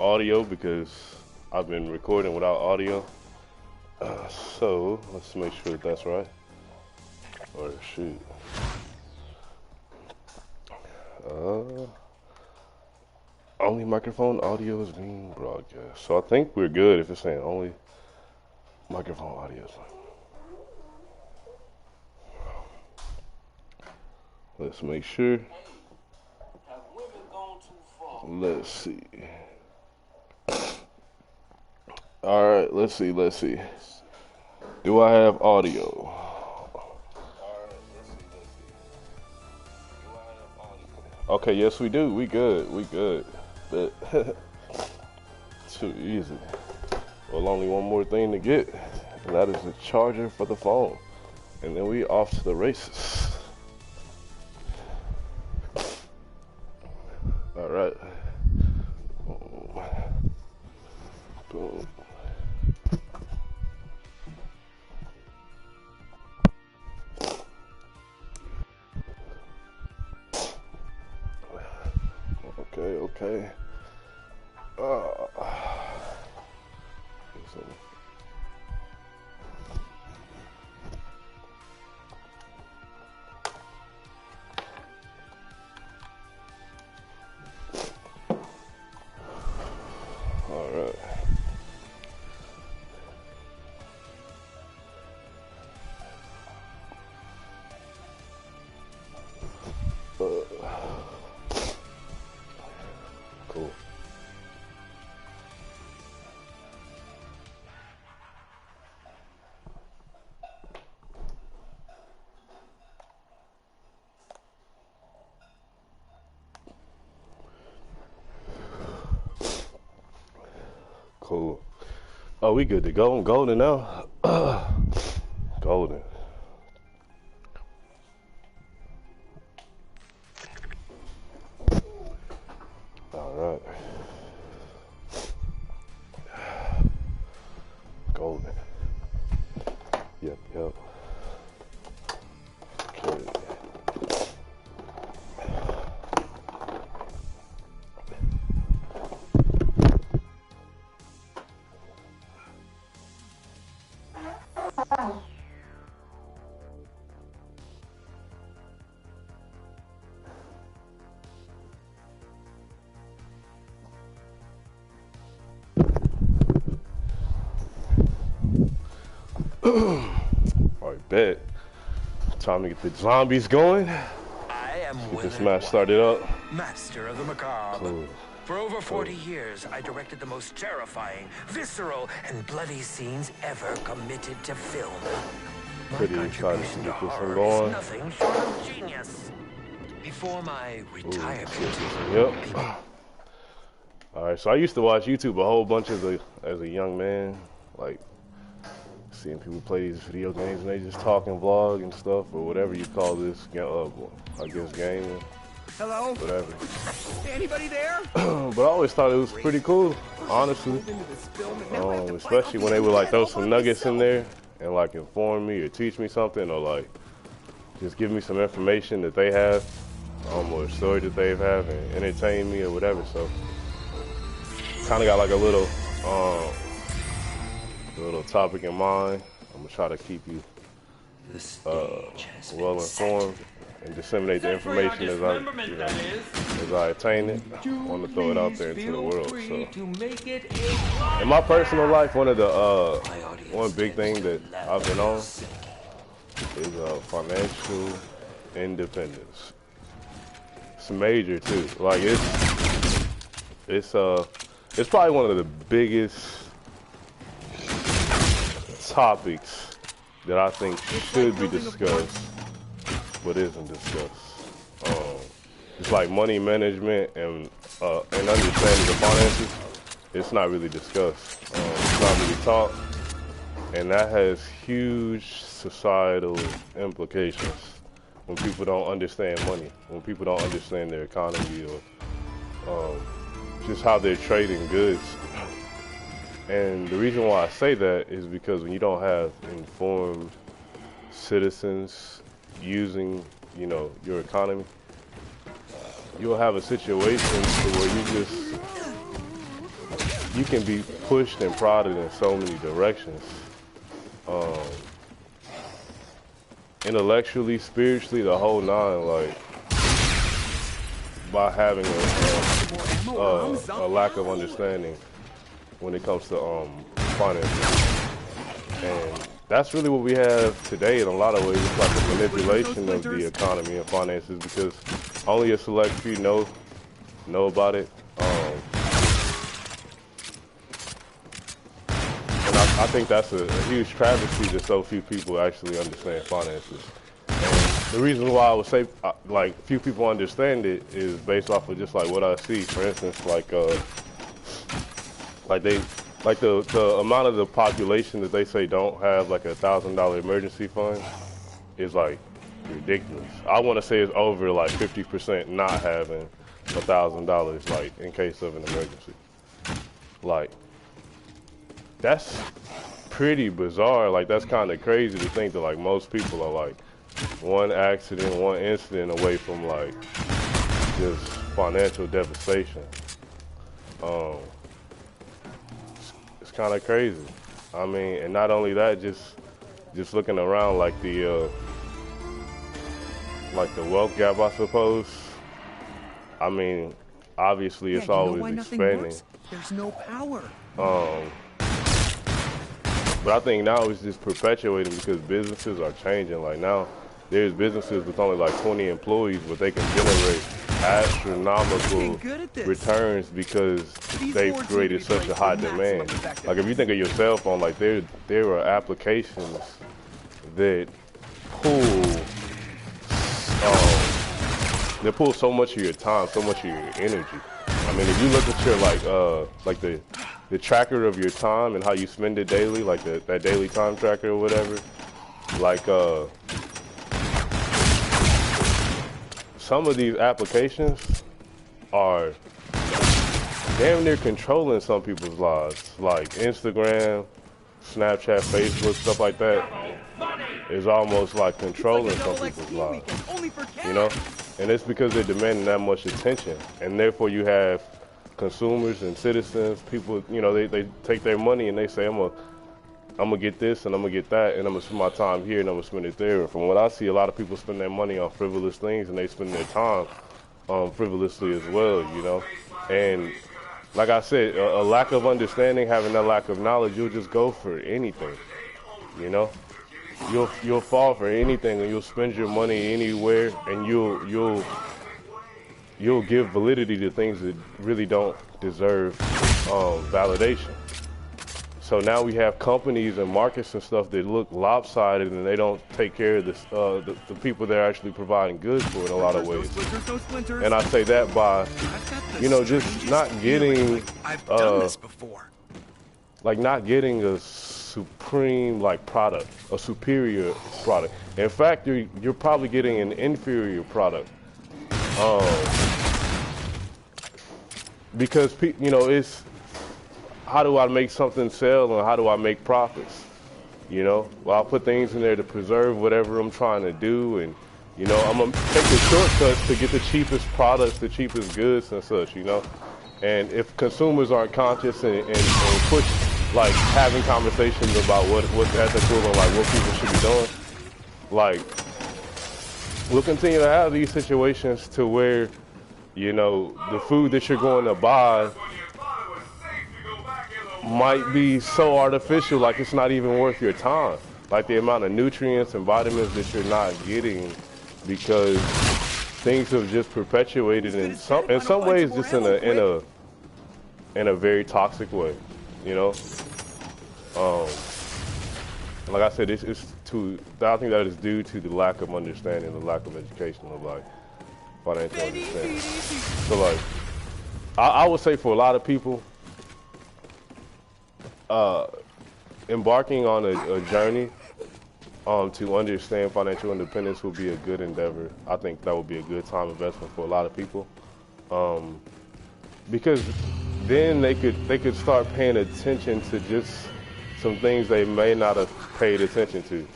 audio because I've been recording without audio. So let's make sure that that's right. Or shoot. Only microphone audio is being broadcast. So I think we're good if it's saying only microphone audio. Let's make sure. Let's see. Alright, let's see. Do I have audio? Okay, yes we do. We good. But too easy. Well, only one more thing to get, and that is the charger for the phone. And then we off to the races. Alright. Boom. Okay. All right. Cool. Cool. Oh, we good to go. I'm golden now. Golden. All right. Golden. Yep. Okay. Alright, bet. Time to get the zombies going. I am Get this match started up. Master of the macabre. Cool. For over 40 years, I directed the most terrifying, visceral, and bloody scenes ever committed to film. My Pretty excited to contribution to get this one horror going. is nothing short of genius. Before my retirement, Yep. Alright, so I used to watch YouTube a whole bunch as a young man, like seeing people play these video games and they just talk and vlog and stuff or whatever you call this, I guess gaming. Hello? Whatever. Anybody there? But I always thought it was pretty cool, honestly. Especially when they would like throw some nuggets in there and like inform me or teach me something or like just give me some information that they have, or a story that they have and entertain me or whatever. So kind of got like a little topic in mind. I'm gonna try to keep you well informed and disseminate the information as I attain it. I want to throw it out there into the world. So, in my personal life, one big thing that I've been on is financial independence. It's major too. Like it's probably one of the biggest topics that I think should be discussed, but isn't discussed. It's like money management and understanding the finances. It's not really discussed. It's not really taught, and that has huge societal implications when people don't understand money, when people don't understand their economy or just how they're trading goods. And the reason why I say that is because when you don't have informed citizens using, your economy, you'll have a situation where you just you can be pushed and prodded in so many directions. Intellectually, spiritually, the whole nine, like, by having a lack of understanding when it comes to finances. And that's really what we have today in a lot of ways. It's like a manipulation of the economy and finances because only a select few know about it. And I think that's a huge travesty that so few people actually understand finances. And the reason why I would say like few people understand it is based off of just like what I see. For instance, like the amount of the population that they say don't have like $1,000 emergency fund is like ridiculous. I want to say it's over like 50% not having $1,000 like in case of an emergency. Like that's pretty bizarre. Like that's kind of crazy to think that like most people are like one accident, one incident away from like just financial devastation. It's kind of crazy. I mean, and not only that, just looking around like the wealth gap, I suppose. I mean, obviously it's always expanding. There's no power. But I think now it's just perpetuating because businesses are changing. Like now, there's businesses with only like 20 employees, but they can generate astronomical returns because they've created such a high demand. Like if you think of your cell phone, like there are applications that pull so much of your time, so much of your energy. I mean, if you look at your like the tracker of your time and how you spend it daily, like that daily time tracker or whatever, like some of these applications are damn near controlling some people's lives. Like Instagram, Snapchat, Facebook, stuff like that is almost like controlling some people's lives. You know? And it's because they're demanding that much attention. And therefore you have consumers and citizens, people, you know, they take their money and they say, I'm gonna get this and I'm gonna get that and I'm gonna spend my time here and I'm gonna spend it there. And from what I see, a lot of people spend their money on frivolous things and they spend their time frivolously as well, you know. And like I said, a lack of understanding, having that lack of knowledge, you'll just go for anything, you know. You'll fall for anything and you'll spend your money anywhere and you'll give validity to things that really don't deserve validation. So now we have companies and markets and stuff that look lopsided and they don't take care of the people they're actually providing goods for in a lot of ways. And I say that by, you know, just not getting, like not getting a supreme like product, a superior product. In fact, you're probably getting an inferior product. Because, you know, it's, how do I make something sell and how do I make profits? You know, well, I'll put things in there to preserve whatever I'm trying to do. And, you know, I'm going to take the shortcuts to get the cheapest products, the cheapest goods and such, you know. And if consumers aren't conscious and push, like having conversations about what's ethical and like what people should be doing, like we'll continue to have these situations to where, you know, the food that you're going to buy might be so artificial, like it's not even worth your time. Like the amount of nutrients and vitamins that you're not getting because things have just perpetuated in some ways, just in a very toxic way, you know. Like I said, I think that is due to the lack of understanding, the lack of education of like financial understanding. So like, I would say for a lot of people, embarking on a journey to understand financial independence would be a good endeavor. I think that would be a good time investment for a lot of people, because then they could start paying attention to just some things they may not have paid attention to,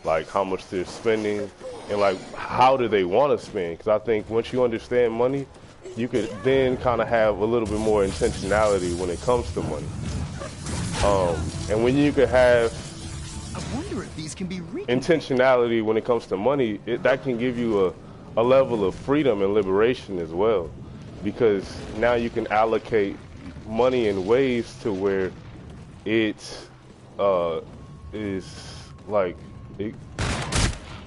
like how much they're spending and like how do they want to spend. Because I think once you understand money, you could then kind of have a little bit more intentionality when it comes to money. And when you could have I wonder if these can be intentionality when it comes to money, that can give you a level of freedom and liberation as well, because now you can allocate money in ways to where it is like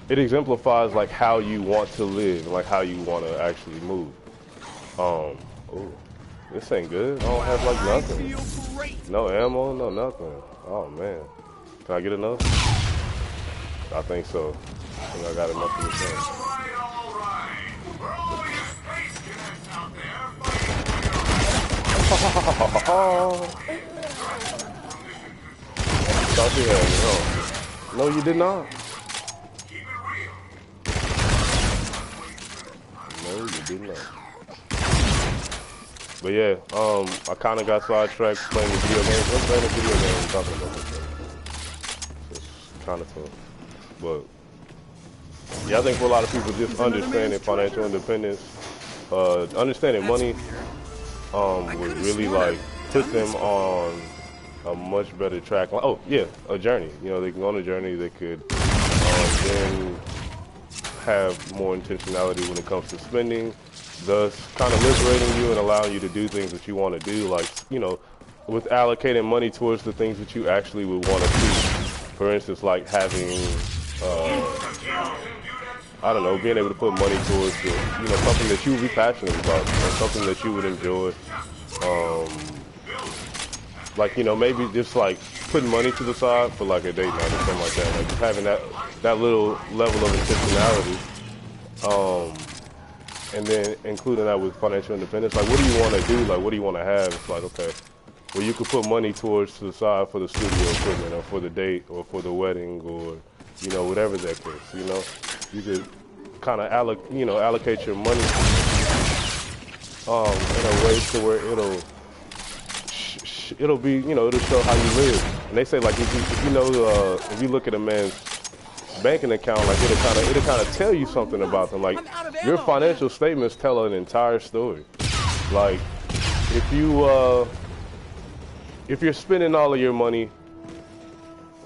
it exemplifies like how you want to live, like how you want to actually move. Oh, this ain't good. I don't have like nothing. No ammo, no nothing. Oh man, can I get enough? I think so. I think I got enough for this thing. Thought you had me. No, you did not. No, you did not. But yeah, I kind of got sidetracked playing the video games. I'm playing a video game talking about this. It's kind of fun. But yeah, I think for a lot of people, just understanding financial independence, understanding money, would really like put them on a much better track. Oh yeah, a journey. You know, they can go on a journey. They could then have more intentionality when it comes to spending, thus kind of liberating you and allowing you to do things that you want to do, like, you know, with allocating money towards the things that you actually would want to do. For instance, like having, I don't know, being able to put money towards, something that you would be passionate about, or something that you would enjoy. Like, you know, maybe just like putting money to the side for like a date night or something like that. Like just having that little level of intentionality. And then including that with financial independence. Like, what do you want to do? Like, what do you want to have? It's like, okay, well, you could put money towards to the side for the studio equipment or for the date or for the wedding or, you know, whatever that is, you know. You could kind of allocate your money in a way to where it'll be, you know, it'll show how you live. And they say, like, if you look at a man's banking account, like it'll kind of tell you something about them. Like, your financial statements tell an entire story. Like, if you're spending all of your money,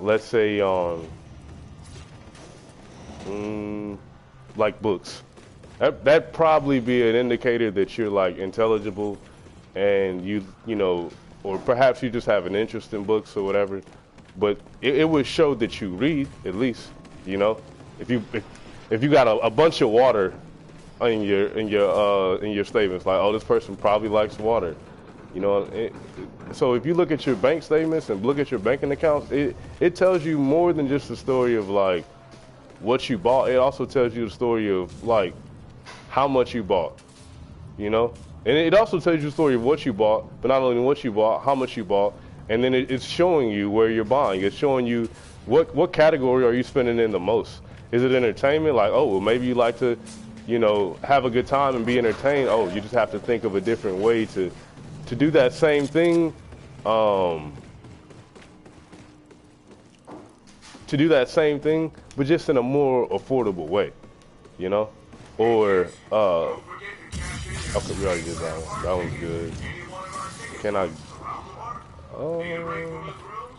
let's say on like books, that'd probably be an indicator that you're like intelligible, and you know, or perhaps you just have an interest in books or whatever. But it would show that you read, at least, you know. If you got a bunch of water in your statements, like, oh, this person probably likes water, you know. So if you look at your bank statements and look at your banking accounts, it tells you more than just the story of like what you bought. It also tells you the story of like how much you bought, you know. And it also tells you the story of what you bought, but not only what you bought, how much you bought, and then it's showing you where you're buying. It's showing you what category are you spending in the most. Is it entertainment? Like, oh, well, maybe you like to, you know, have a good time and be entertained. Oh, you just have to think of a different way to do that same thing. To do that same thing, but just in a more affordable way, you know? Or, okay, we already did that one. That one's good. Can I,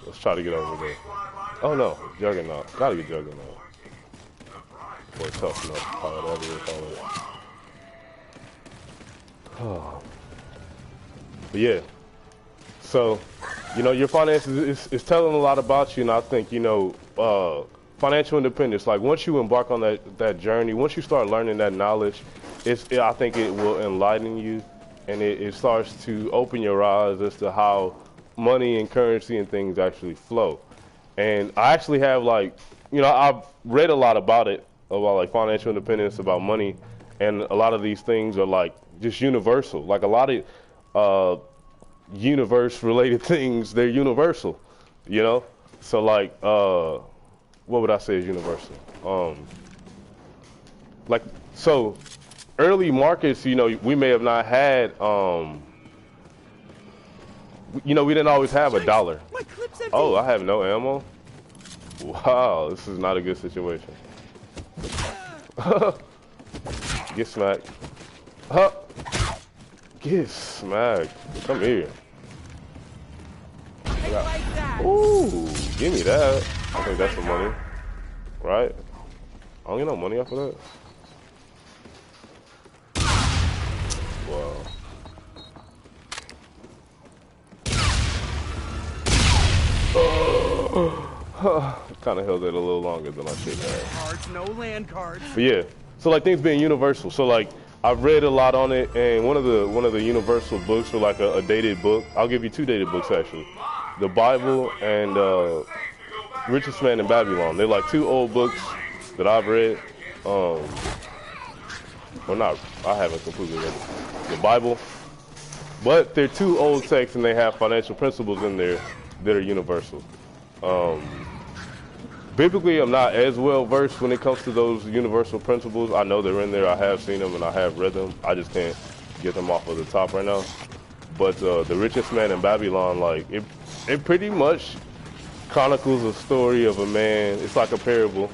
let's try to get over there. Oh no, Juggernaut. Gotta be Juggernaut. Or Tough Enough, whatever you call it. Oh. But yeah, so, you know, your finances is telling a lot about you, and I think, you know, financial independence, like once you embark on that journey, once you start learning that knowledge, I think it will enlighten you, and it starts to open your eyes as to how money and currency and things actually flow. And I actually have, like, you know, I've read a lot about it, about like financial independence, about money, and a lot of these things are like just universal. Like a lot of universe-related things, they're universal, you know? So like, what would I say is universal? Like, so early markets, you know, we may have not had, you know, we didn't always have $1. Oh, I have no ammo? Wow, this is not a good situation. Get smacked. Huh. Get smacked. Come here. Ooh, give me that. I think that's some money. Right? I don't get no money off of that. Wow. Kind of held it a little longer than I should have. Cards, no land cards. But yeah, so like things being universal. So like I've read a lot on it, and one of the universal books, or like a dated book. I'll give you 2 dated books actually, the Bible and Richest Man in Babylon. They're like 2 old books that I've read. Or not, I haven't completely read it. The Bible, but they're 2 old texts, and they have financial principles in there that are universal. Biblically, I'm not as well versed when it comes to those universal principles. I know they're in there. I have seen them and I have read them. I just can't get them off of the top right now. But the Richest Man in Babylon, like it pretty much chronicles a story of a man. It's like a parable.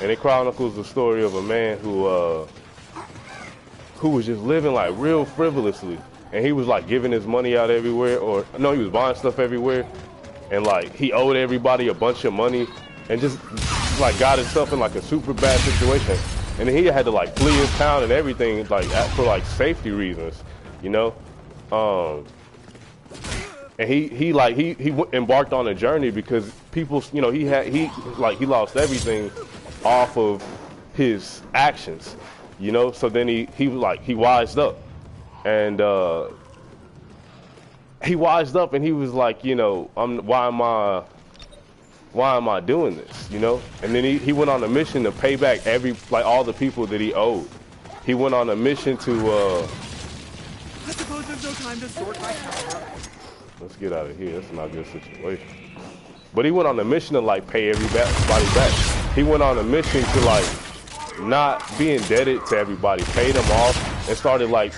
And it chronicles the story of a man who was just living like real frivolously. And he was like giving his money out everywhere, or no, he was buying stuff everywhere. And like he owed everybody a bunch of money, and just like got himself in like a super bad situation. And then he had to like flee his town and everything, like for like safety reasons, you know. And he embarked on a journey because people, you know, he lost everything off of his actions, you know. So then he wised up, and he wised up, and he was like, you know, why am I doing this, you know? And then he went on a mission to pay back all the people that he owed. He went on a mission to I suppose there's no time to sort my power. Let's get out of here. That's not a good situation. But he went on a mission to like pay everybody back. He went on a mission to like not be indebted to everybody, pay them off, and started like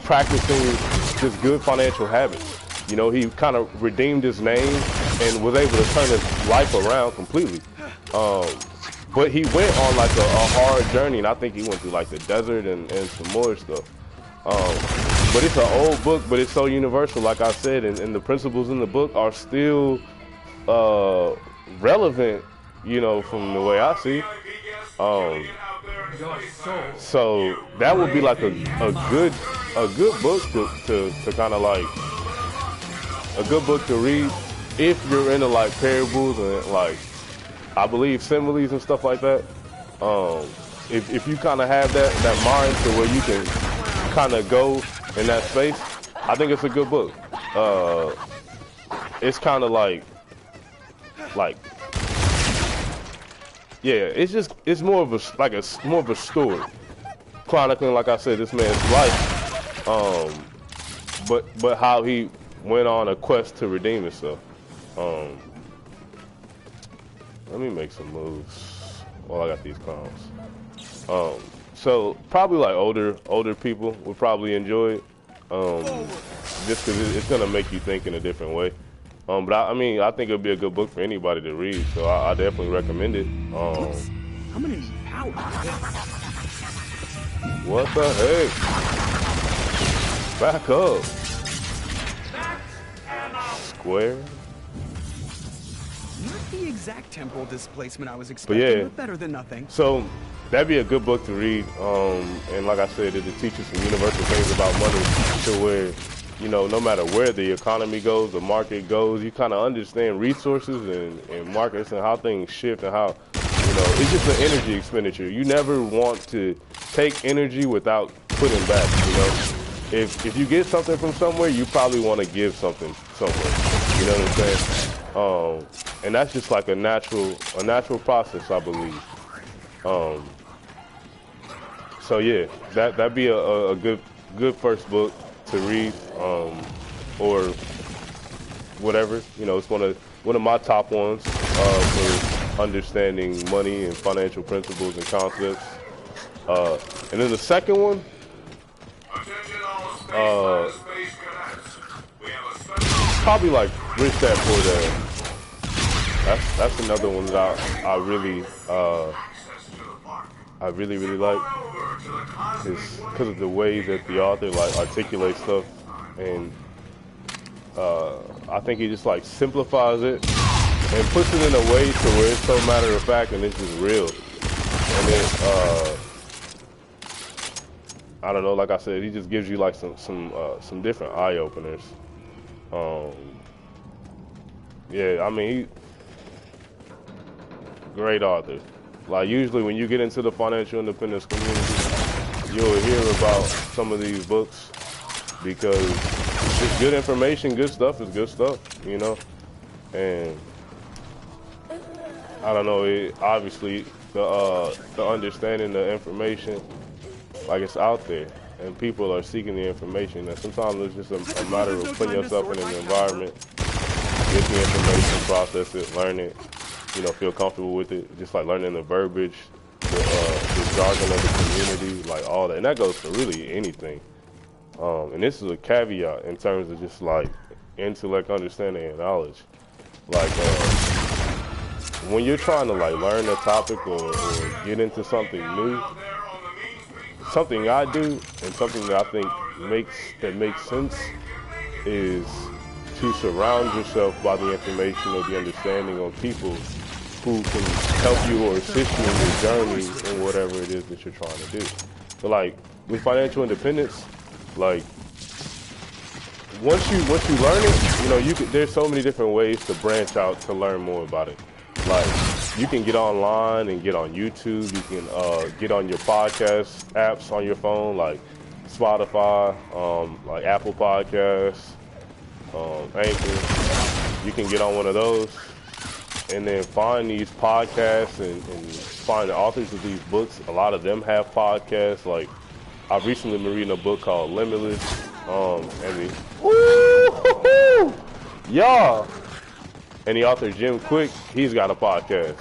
practicing just good financial habits. You know, he kind of redeemed his name and was able to turn his life around completely. But he went on like a hard journey, and I think he went through like the desert and some more stuff. But it's an old book, but it's so universal, like I said, and the principles in the book are still relevant, you know, from the way I see. So that would be like a good book to kind of like, a good book to read if you're into like parables and like, I believe similes and stuff like that. If you kind of have that mind to where you can kind of go in that space, I think it's a good book. It's kind of like, yeah, it's more of a story chronicling, like I said, this man's life. But how he went on a quest to redeem himself. Let me make some moves while I got these clowns. So probably like older people would probably enjoy it, just because it's gonna make you think in a different way. But I mean, I think it'd be a good book for anybody to read, so I definitely recommend it. I'm gonna need power. What the heck? Back up. Square. Not the exact temporal displacement I was expecting, but better than nothing. So that'd be a good book to read. And like I said, it'll teach you some universal things about money to where, you know, no matter where the economy goes, the market goes, you kind of understand resources and markets and how things shift and how, you know, it's just an energy expenditure. You never want to take energy without putting back, you know. If you get something from somewhere, you probably want to give something somewhere. You know what I'm saying? And that's just like a natural process, I believe. So yeah, that'd be a good first book to read, or whatever. You know, it's one of my top ones for understanding money and financial principles and concepts. And then the second one, probably like Rich Dad Poor Dad. That's another one that I I really like is because of the way that the author like articulates stuff, and I think he just like simplifies it and puts it in a way to where it's so matter of fact and it's just real. And then I don't know, like I said, he just gives you like some different eye openers. Yeah, I mean, great author. Like usually when you get into the financial independence community, you'll hear about some of these books because it's good information, good stuff is good stuff, you know. And I don't know, obviously the understanding the information, like it's out there, and people are seeking the information. And sometimes it's just a matter of putting yourself in an environment, get the information, process it, learn it, you know, feel comfortable with it, just like learning the verbiage, the jargon of the community, like all that. And that goes for really anything. And this is a caveat in terms of just like intellect, understanding, and knowledge. Like when you're trying to like learn a topic or get into something new, something I do and something that I think makes sense is to surround yourself by the information or the understanding of people who can help you or assist you in your journey in whatever it is that you're trying to do. So like with financial independence, like once you learn it, you know, there's so many different ways to branch out to learn more about it. Like you can get online and get on YouTube. You can get on your podcast apps on your phone, like Spotify, like Apple Podcasts, Anchor. You can get on one of those and then find these podcasts and find the authors of these books. A lot of them have podcasts. Like I've recently been reading a book called Limitless. And the author Jim Quick, he's got a podcast.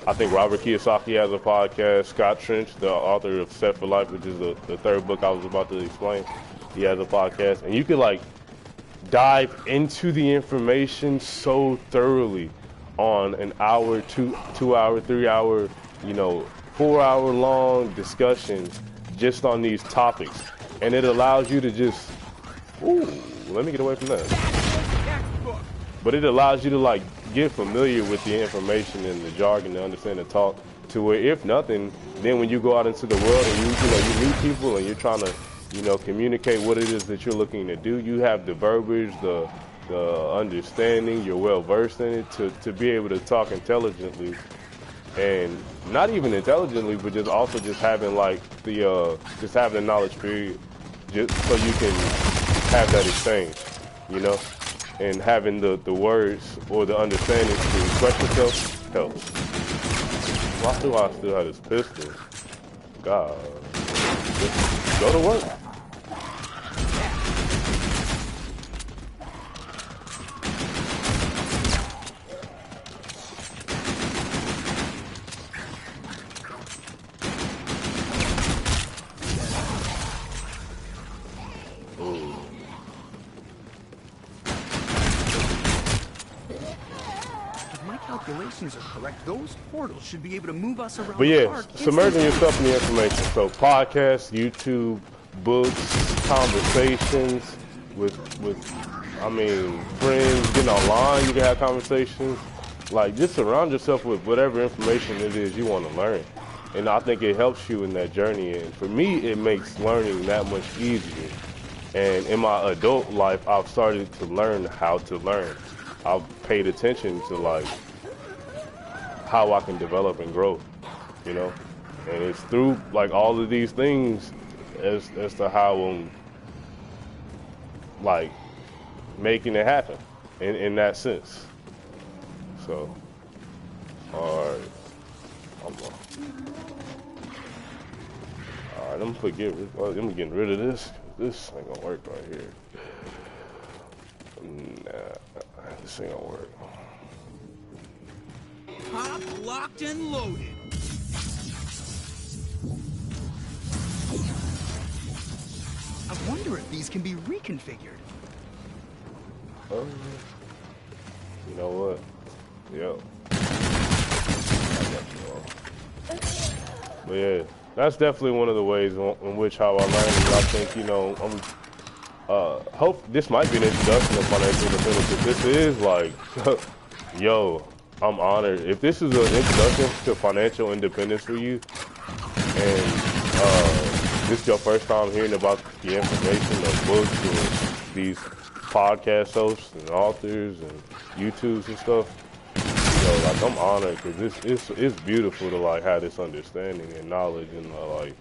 I think Robert Kiyosaki has a podcast. Scott Trench, the author of Set for Life, which is the third book I was about to explain, he has a podcast. And you can like dive into the information so thoroughly on an hour, 2 hour, 3 hour, 4 hour long discussion just on these topics. And it allows you to just, let me get away from that. But it allows you to like get familiar with the information and the jargon to understand the talk, to where if nothing, then when you go out into the world and you meet people and you're trying to, communicate what it is that you're looking to do, you have the verbiage, the understanding, you're well versed in it to be able to talk intelligently, and not even intelligently, but just also just having like just having the knowledge period, just so you can have that exchange, and having the words or the understanding to express yourself helps. Why do I still have this pistol? God, just go to work. Are correct, those portals should be able to move us around. But yeah, submerging yourself in the information. So podcasts, YouTube, books, conversations with friends, getting online, you can have conversations. Like just surround yourself with whatever information it is you want to learn. And I think it helps you in that journey. And for me, it makes learning that much easier. And in my adult life, I've started to learn how to learn. I've paid attention to like how I can develop and grow, and it's through like all of these things as to how I'm like making it happen in that sense. So, all right, I'm getting rid of this. This ain't gonna work right here. Nah, this ain't gonna work. Pop, locked, and loaded. I wonder if these can be reconfigured. You know what? Yep. But yeah, that's definitely one of the ways in which how I learned. And I think, you know, hope this might be an introduction to financial independence. If this is like, yo, I'm honored. If this is an introduction to financial independence for you, and this is your first time hearing about the information of books or these podcast hosts and authors and YouTubes and stuff, you know, like I'm honored because it's beautiful to like have this understanding and knowledge and like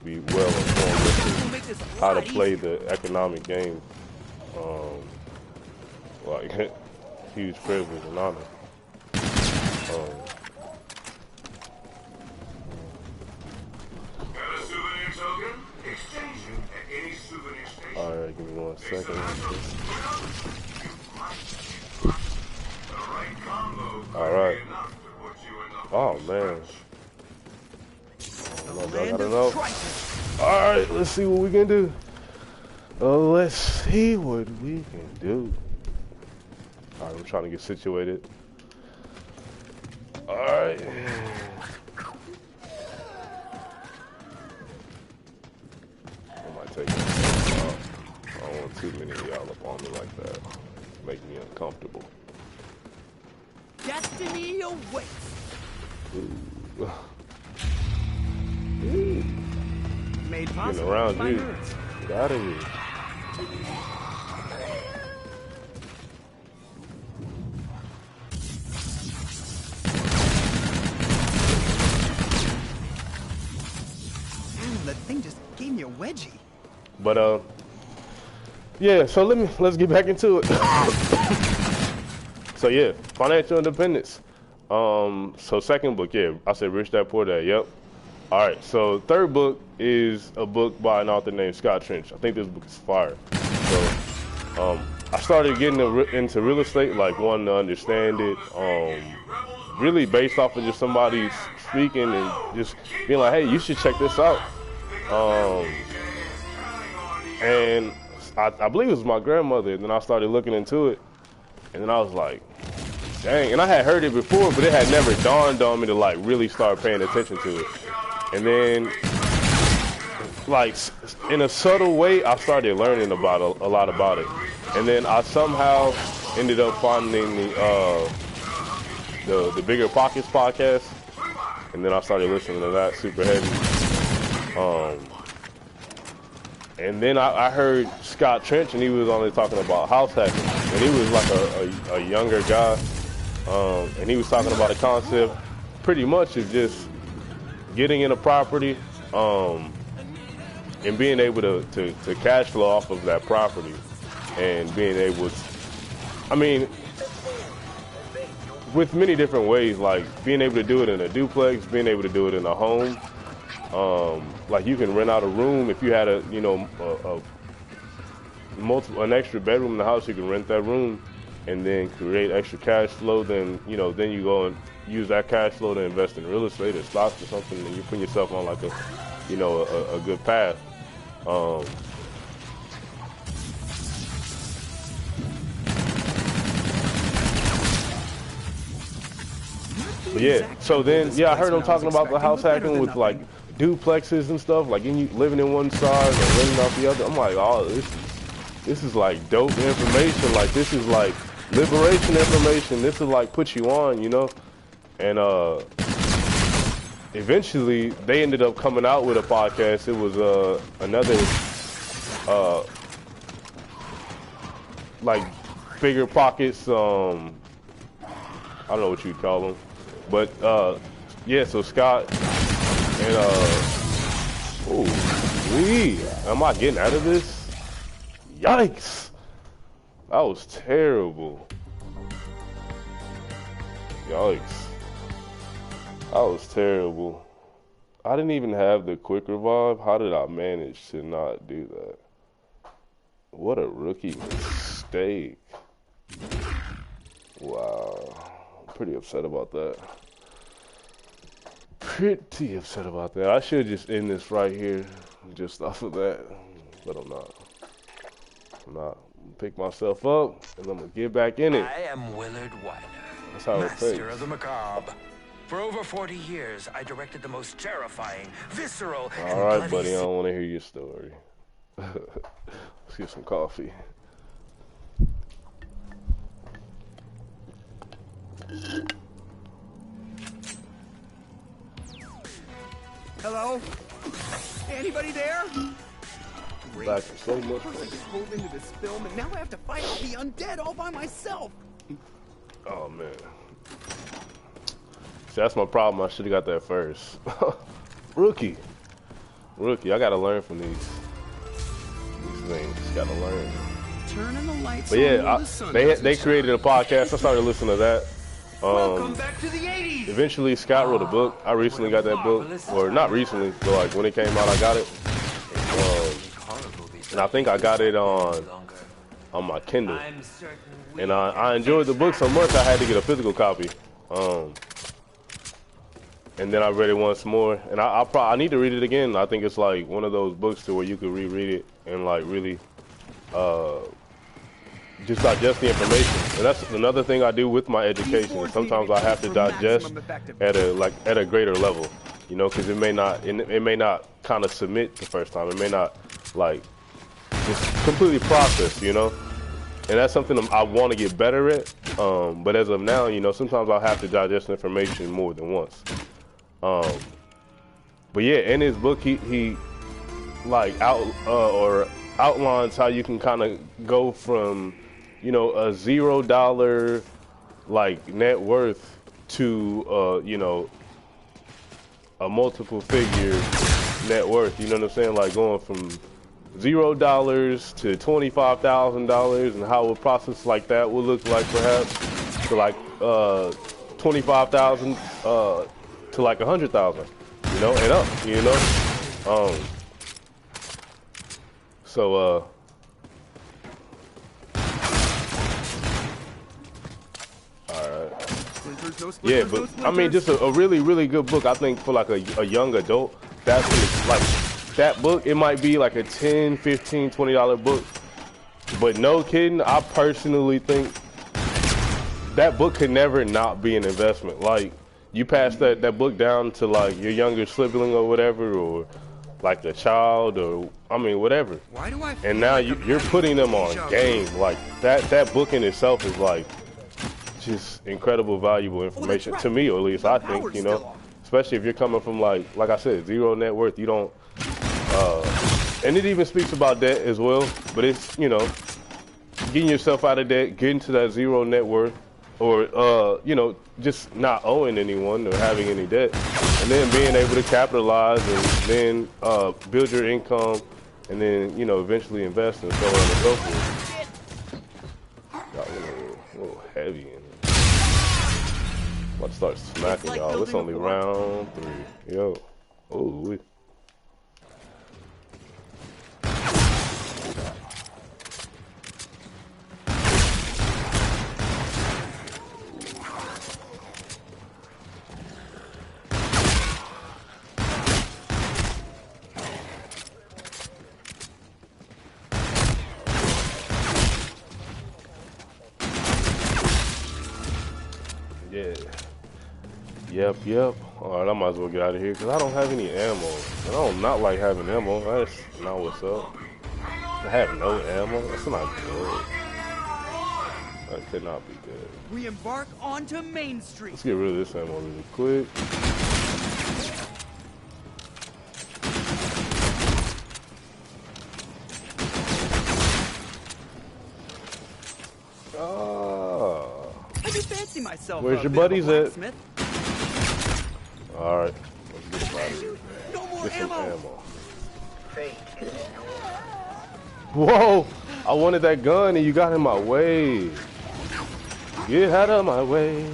be well informed with how to play the economic game. Like huge privilege and honor. Alright, give me 1 second. Alright. Oh man. I don't know. Alright, let's see what we can do. Let's see what we can do. Alright, I'm trying to get situated. Alright. I might take it. I don't want too many of y'all up on me like that. Make me uncomfortable. Destiny awaits. Ooh. Made Getting possible around by you. nerds. Get out of here. That thing just gave me a wedgie. But yeah, so let's get back into it. So yeah, financial independence. So second book, yeah, I said Rich Dad Poor Dad, yep. All right, so third book is a book by an author named Scott Trench. I think this book is fire. So I started getting into real estate, like wanting to understand it, really based off of just somebody speaking and just being like, hey, you should check this out. And I believe it was my grandmother, and then I started looking into it, and then I was like, dang, and I had heard it before, but it had never dawned on me to like really start paying attention to it. And then, like, in a subtle way, I started learning about a lot about it. And then I somehow ended up finding the Bigger Pockets podcast, and then I started listening to that super heavy. And then I heard Scott Trench, and he was only talking about house hacking, and he was like a younger guy, and he was talking about a concept pretty much of just getting in a property, and being able to cash flow off of that property, and being able to, I mean, with many different ways, like being able to do it in a duplex, being able to do it in a home. Like you can rent out a room if you had an extra bedroom in the house. You can rent that room and then create extra cash flow. Then then you go and use that cash flow to invest in real estate or stocks or something, and you put yourself on like a good path. But yeah, so then I heard him talking about the house hacking with like duplexes and stuff, like you living in one side and renting out the other. I'm like, oh, this is like dope information. Like this is like liberation information. This is like put you on, And eventually they ended up coming out with a podcast. It was another like Bigger Pockets. I don't know what you'd call them, but yeah. So Scott. And am I getting out of this? Yikes! That was terrible. Yikes! That was terrible. I didn't even have the quick revive. How did I manage to not do that? What a rookie mistake. Wow. I'm pretty upset about that. Pretty upset about that. I should just end this right here, just off of that, but I'm not. I'm not. I'm gonna pick myself up, and I'm gonna get back in it. I am Willard Wyner, That's how it master takes. of the macabre. For over 40 years, I directed the most terrifying, visceral, and all right, bloody buddy. I don't want to hear your story. Let's get some coffee. Hello? Anybody there? Great. Back for so much I fun. just pulled into this film, and now I have to fight all the undead all by myself. Oh man. See, that's my problem. I should have got that first. Rookie. I gotta learn from these things. Gotta learn. Turning the lights But on yeah, while the sun they doesn't created a podcast. I started listening to that. Welcome back to the 80s. Eventually, Scott wrote a book. I recently got that book, or not recently, but like when it came out, I got it. And I think I got it on my Kindle. And I enjoyed the book so much, I had to get a physical copy. And then I read it once more, and I need to read it again. I think it's like one of those books to where you could reread it and like really just digest the information. And that's another thing I do with my education. Sometimes I have to digest at a greater level, you know, because it may not kind of submit the first time. It may not like just completely process, you know. And that's something I want to get better at. But as of now, you know, sometimes I'll have to digest information more than once. But yeah, in his book, he like outlines how you can kind of go from, you know, a $0 like net worth to you know, a multiple figure net worth. You know what I'm saying? Like going from $0 to $25,000 and how a process like that would look like, perhaps to like 25,000 to like 100,000, you know, and up, you know. So yeah, but I mean, just a really, really good book. I think for like a young adult, that's like that book. It might be like a $10, $15, $20 book, but no kidding, I personally think that book could never not be an investment. Like you pass that book down to like your younger sibling or whatever, or like a child, or I mean whatever. Why do I feel and now like you're putting them on game. Like that book in itself is like just incredible, valuable information to me, or at least I think, you know, especially if you're coming from like I said, zero net worth. You don't, and it even speaks about debt as well. But it's, you know, getting yourself out of debt, getting to that zero net worth, or you know, just not owing anyone or having any debt, and then being able to capitalize and then build your income, and then, you know, eventually invest and so on and so forth. Got a little heavy in it. About to start smacking like y'all. It's only round 3. Yo. Oh. Yep. Alright, I might as well get out of here because I don't have any ammo. And I don't not like having ammo. That's not what's up. I have no ammo. That's not good. That could not be good. We embark onto Main Street. Let's get rid of this ammo really quick. I do fancy myself. Where's your buddies at? Smith. All right, let's get out of here. No more Get some ammo. Whoa! I wanted that gun and you got in my way. Get out of my way.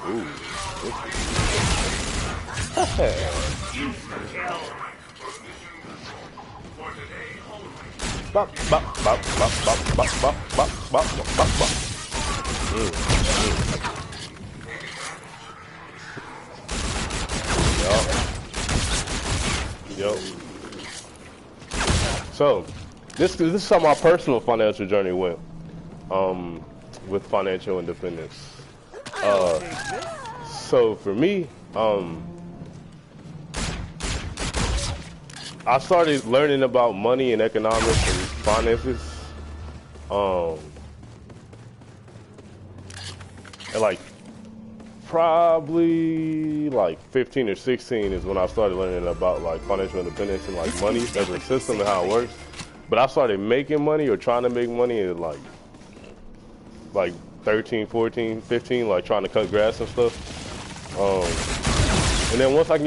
Ooh. Bop, bop, bop, bop, bop, bop, bop, bop, bop, bop, bop. Yo. So, this is how my personal financial journey went, with financial independence. So for me, I started learning about money and economics and finances. At like probably like 15 or 16 is when I started learning about like financial independence and like money as a system and how it works. But I started making money or trying to make money at like 13, 14, 15, like trying to cut grass and stuff. And then once I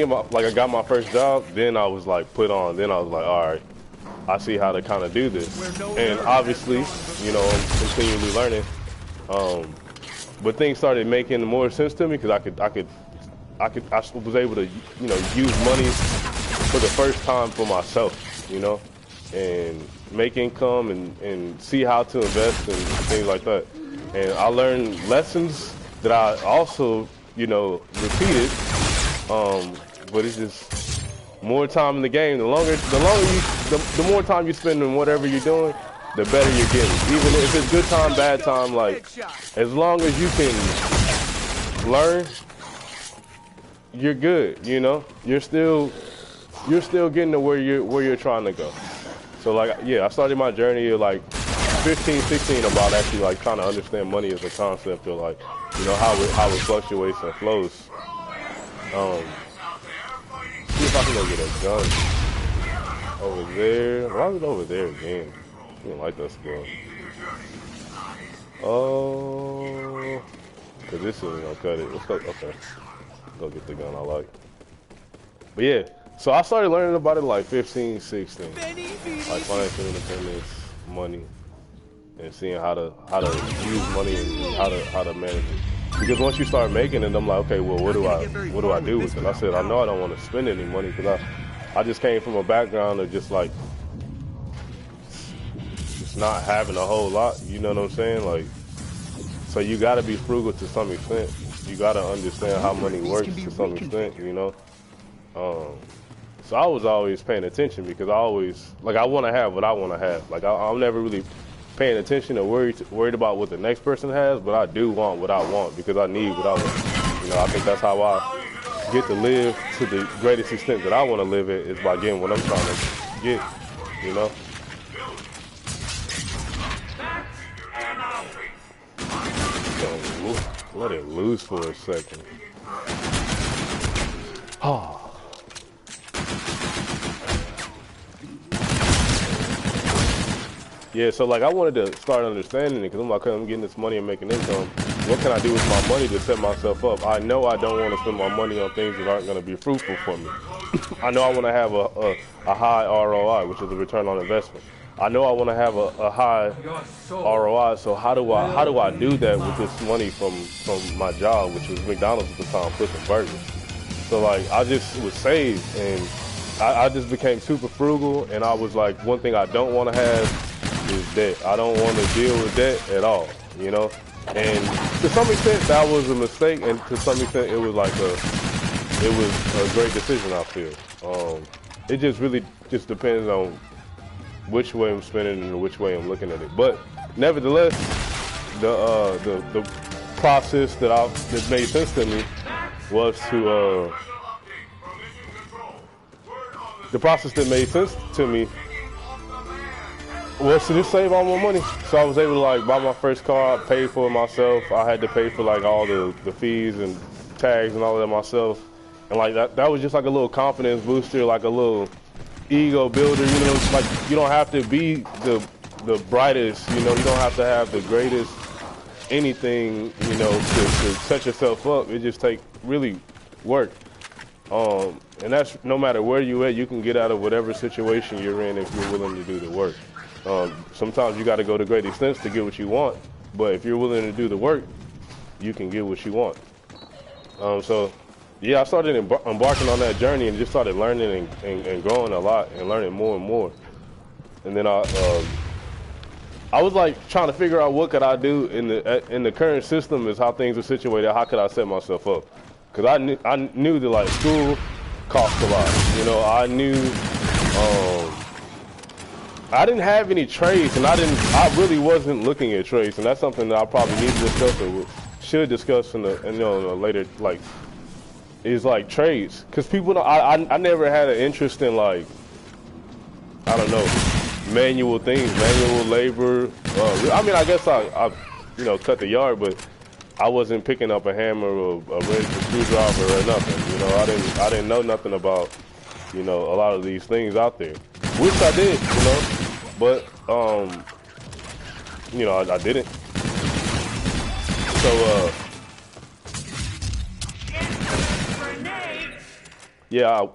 got my first job, then I was like put on. Then I was like, all right, I see how to kind of do this. And obviously, you know, I'm continually learning. But things started making more sense to me because I was able to, you know, use money for the first time for myself, you know, and make income and see how to invest and things like that. And I learned lessons that I also, you know, repeated. But it's just more time in the game. The more time you spend in whatever you're doing, the better you're getting. Even if it's good time, bad time, like as long as you can learn, you're good. You know, you're still getting to where you're trying to go. So like, yeah, I started my journey at like 15, 16 about actually like trying to understand money as a concept or like, you know, how it fluctuates and flows. See if I can go get a gun over there. Why is it over there again? I didn't like that skill. Oh, cause this isn't gonna cut it. Let's go. Okay, go get the gun I like. But yeah, so I started learning about it like 15, 16, like financial independence, money, and seeing how to use money and how to manage it. Because once you start making it, I'm like, okay, well, what do I do with it? I said, I know I don't want to spend any money because I just came from a background of just like just not having a whole lot. You know what I'm saying? Like, so you got to be frugal to some extent. You got to understand how money works to some extent. You know. So I was always paying attention because I always like I want to have what I want to have. Like I'm never really paying attention or worried about what the next person has, but I do want what I want because I need what I want. You know, I think that's how I get to live to the greatest extent that I want to live it is by getting what I'm trying to get, you know? Let it loose for a second. Oh. Yeah, so like I wanted to start understanding it because I'm like, okay, I'm getting this money and making income. What can I do with my money to set myself up? I know I don't want to spend my money on things that aren't going to be fruitful for me. I know I want to have a high ROI, which is a return on investment. I know I want to have a high ROI. So how do I do that with this money from my job, which was McDonald's at the time, flipping burgers? So like I just was saved and I just became super frugal. And I was like, one thing I don't want to have is debt. I don't want to deal with debt at all, you know? And to some extent that was a mistake, and to some extent it was a great decision, I feel. It just really just depends on which way I'm spending and which way I'm looking at it. But nevertheless, the process that made sense to me was to was to just save all my money. So I was able to like buy my first car, pay for it myself. I had to pay for like all the fees and tags and all of that myself. And like that was just like a little confidence booster, like a little ego builder, you know, like you don't have to be the brightest, you know, you don't have to have the greatest anything, you know, to set yourself up. It just takes really work. And that's no matter where you at, you can get out of whatever situation you're in if you're willing to do the work. Sometimes you got to go to great extents to get what you want, but if you're willing to do the work, you can get what you want. So yeah, I started embarking on that journey and just started learning and growing a lot and learning more and more. And then I was like trying to figure out what could I do in the current system is how things are situated. How could I set myself up? Because I knew that like school cost a lot. You know, I knew I didn't have any trades, and I really wasn't looking at trades, and that's something that I probably need to discuss should discuss in the later like is like trades, because people don't, I never had an interest in like, I don't know, manual things, manual labor. I mean, I guess I cut the yard, but I wasn't picking up a hammer or a registered screwdriver or nothing. You know, I didn't know nothing about, a lot of these things out there, which I did, but I didn't. So yeah, I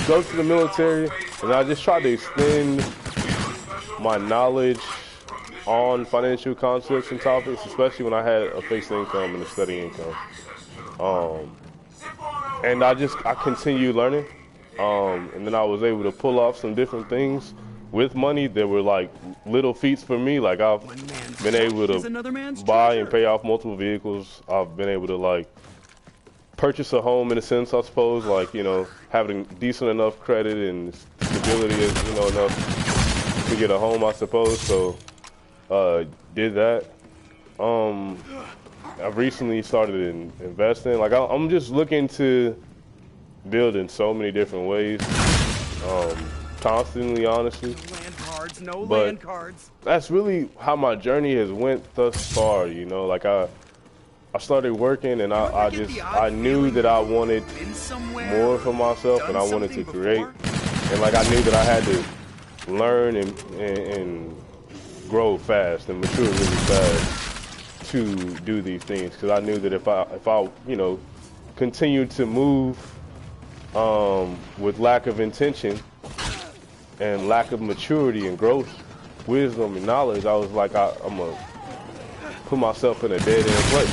go to the military, and I just tried to extend my knowledge on financial concepts and topics, especially when I had a fixed income and a steady income. And I continued learning, and then I was able to pull off some different things with money that were like little feats for me. Like I've been able to buy and pay off multiple vehicles. I've been able to like purchase a home in a sense, I suppose, like, having decent enough credit and stability, enough to get a home, I suppose. So, did that. I've recently started investing. Like, I'm just looking to build in so many different ways, constantly, honestly. Land cards, no but land cards. That's really how my journey has went thus far, like I started working, and I knew that I wanted more for myself, and I wanted to create, and like I knew that I had to learn and grow fast and mature really fast to do these things, because I knew that if I continued to move with lack of intention and lack of maturity and growth, wisdom and knowledge, I was like, I'm gonna put myself in a dead end place.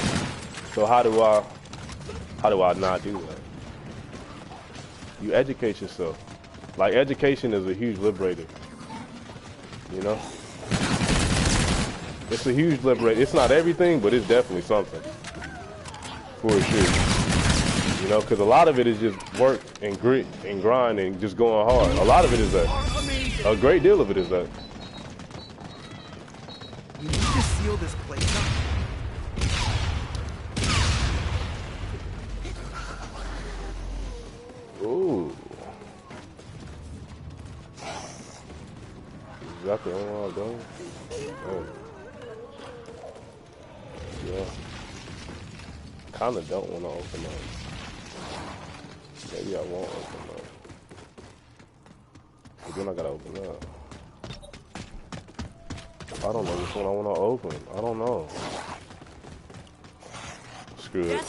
So how do I not do that? You educate yourself. Like, education is a huge liberator. It's a huge liberator. It's not everything, but it's definitely something. For sure. Because a lot of it is just work and grit and grind and just going hard. A lot of it is that. A great deal of it is that. You need to seal this place up. Ooh. Is that the only one I'm doing? Yeah. Kinda don't want to open up. Maybe I won't open up. But then I gotta open up. I don't know which one I want to open. I don't know. Screw it.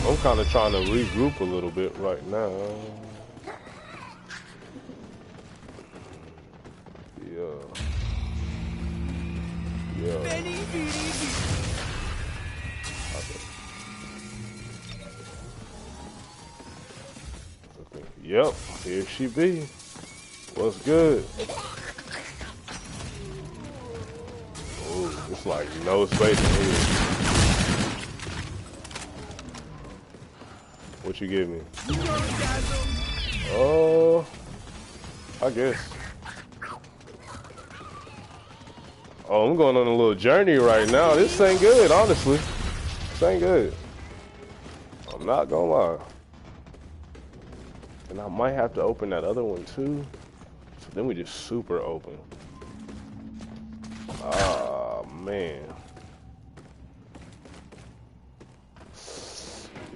I'm kind of trying to regroup a little bit right now. Yeah. Okay. Yep, here she be. What's good? It's like no space in here. What you give me? Oh, I guess. Oh, I'm going on a little journey right now. This ain't good, honestly. This ain't good. I'm not gonna lie. And I might have to open that other one too. So then we just super open. Oh, man.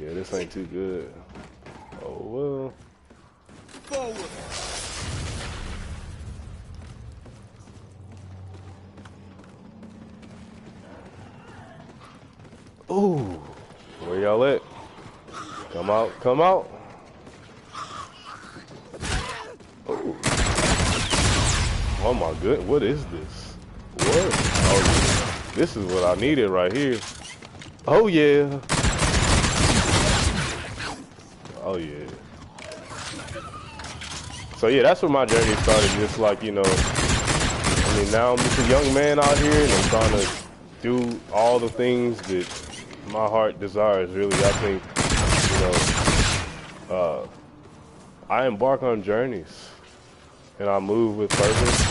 Yeah, this ain't too good. Oh, well. Forward. Ooh, where y'all at? Come out, come out. Ooh. Oh my good, what is this? What? Oh, this is what I needed right here. Oh yeah. Oh yeah. So yeah, that's where my journey started. Just like, you know, I mean, now I'm just a young man out here, and I'm trying to do all the things that my heart desires. Really, I think, you know, I embark on journeys, and I move with purpose.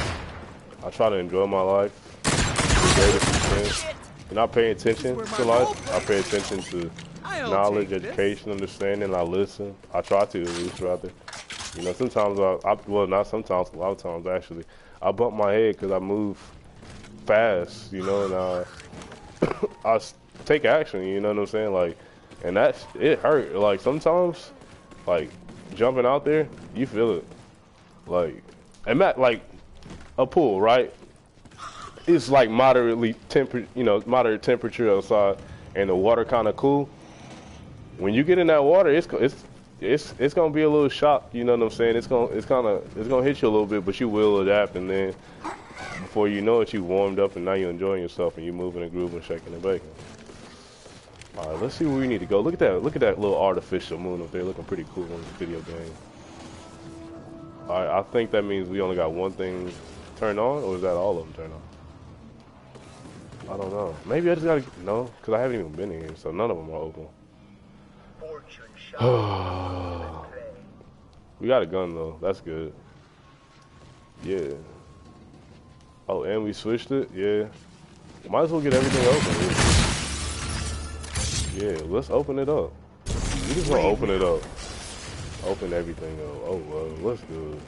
I try to enjoy my life. The greatest extent. You're not paying attention to life. I pay attention to knowledge, education, understanding. I listen. I try to, at least, rather. You know, sometimes well, not sometimes, a lot of times actually, I bump my head because I move fast, you know, and I take action, you know what I'm saying? Like, and it hurt. Like, sometimes, like, jumping out there, you feel it. Like, and like a pool, right? It's like moderate temperature outside, and the water kind of cool. When you get in that water, it's gonna be a little shock, you know what I'm saying? It's gonna hit you a little bit, but you will adapt, and then before you know it, you warmed up, and now you're enjoying yourself, and you're moving and grooving, shaking and baking. All right, let's see where we need to go. Look at that little artificial moon up there, looking pretty cool in this video game. All right, I think that means we only got one thing turned on, or is that all of them turned on? I don't know. Maybe I just gotta no, because I haven't even been in here, so none of them are open. We got a gun though. That's good. Yeah. Oh, and we switched it. Yeah. Might as well get everything open. Yeah. Let's open it up. We just gonna open it up. Open everything up. Oh well. Let's do it.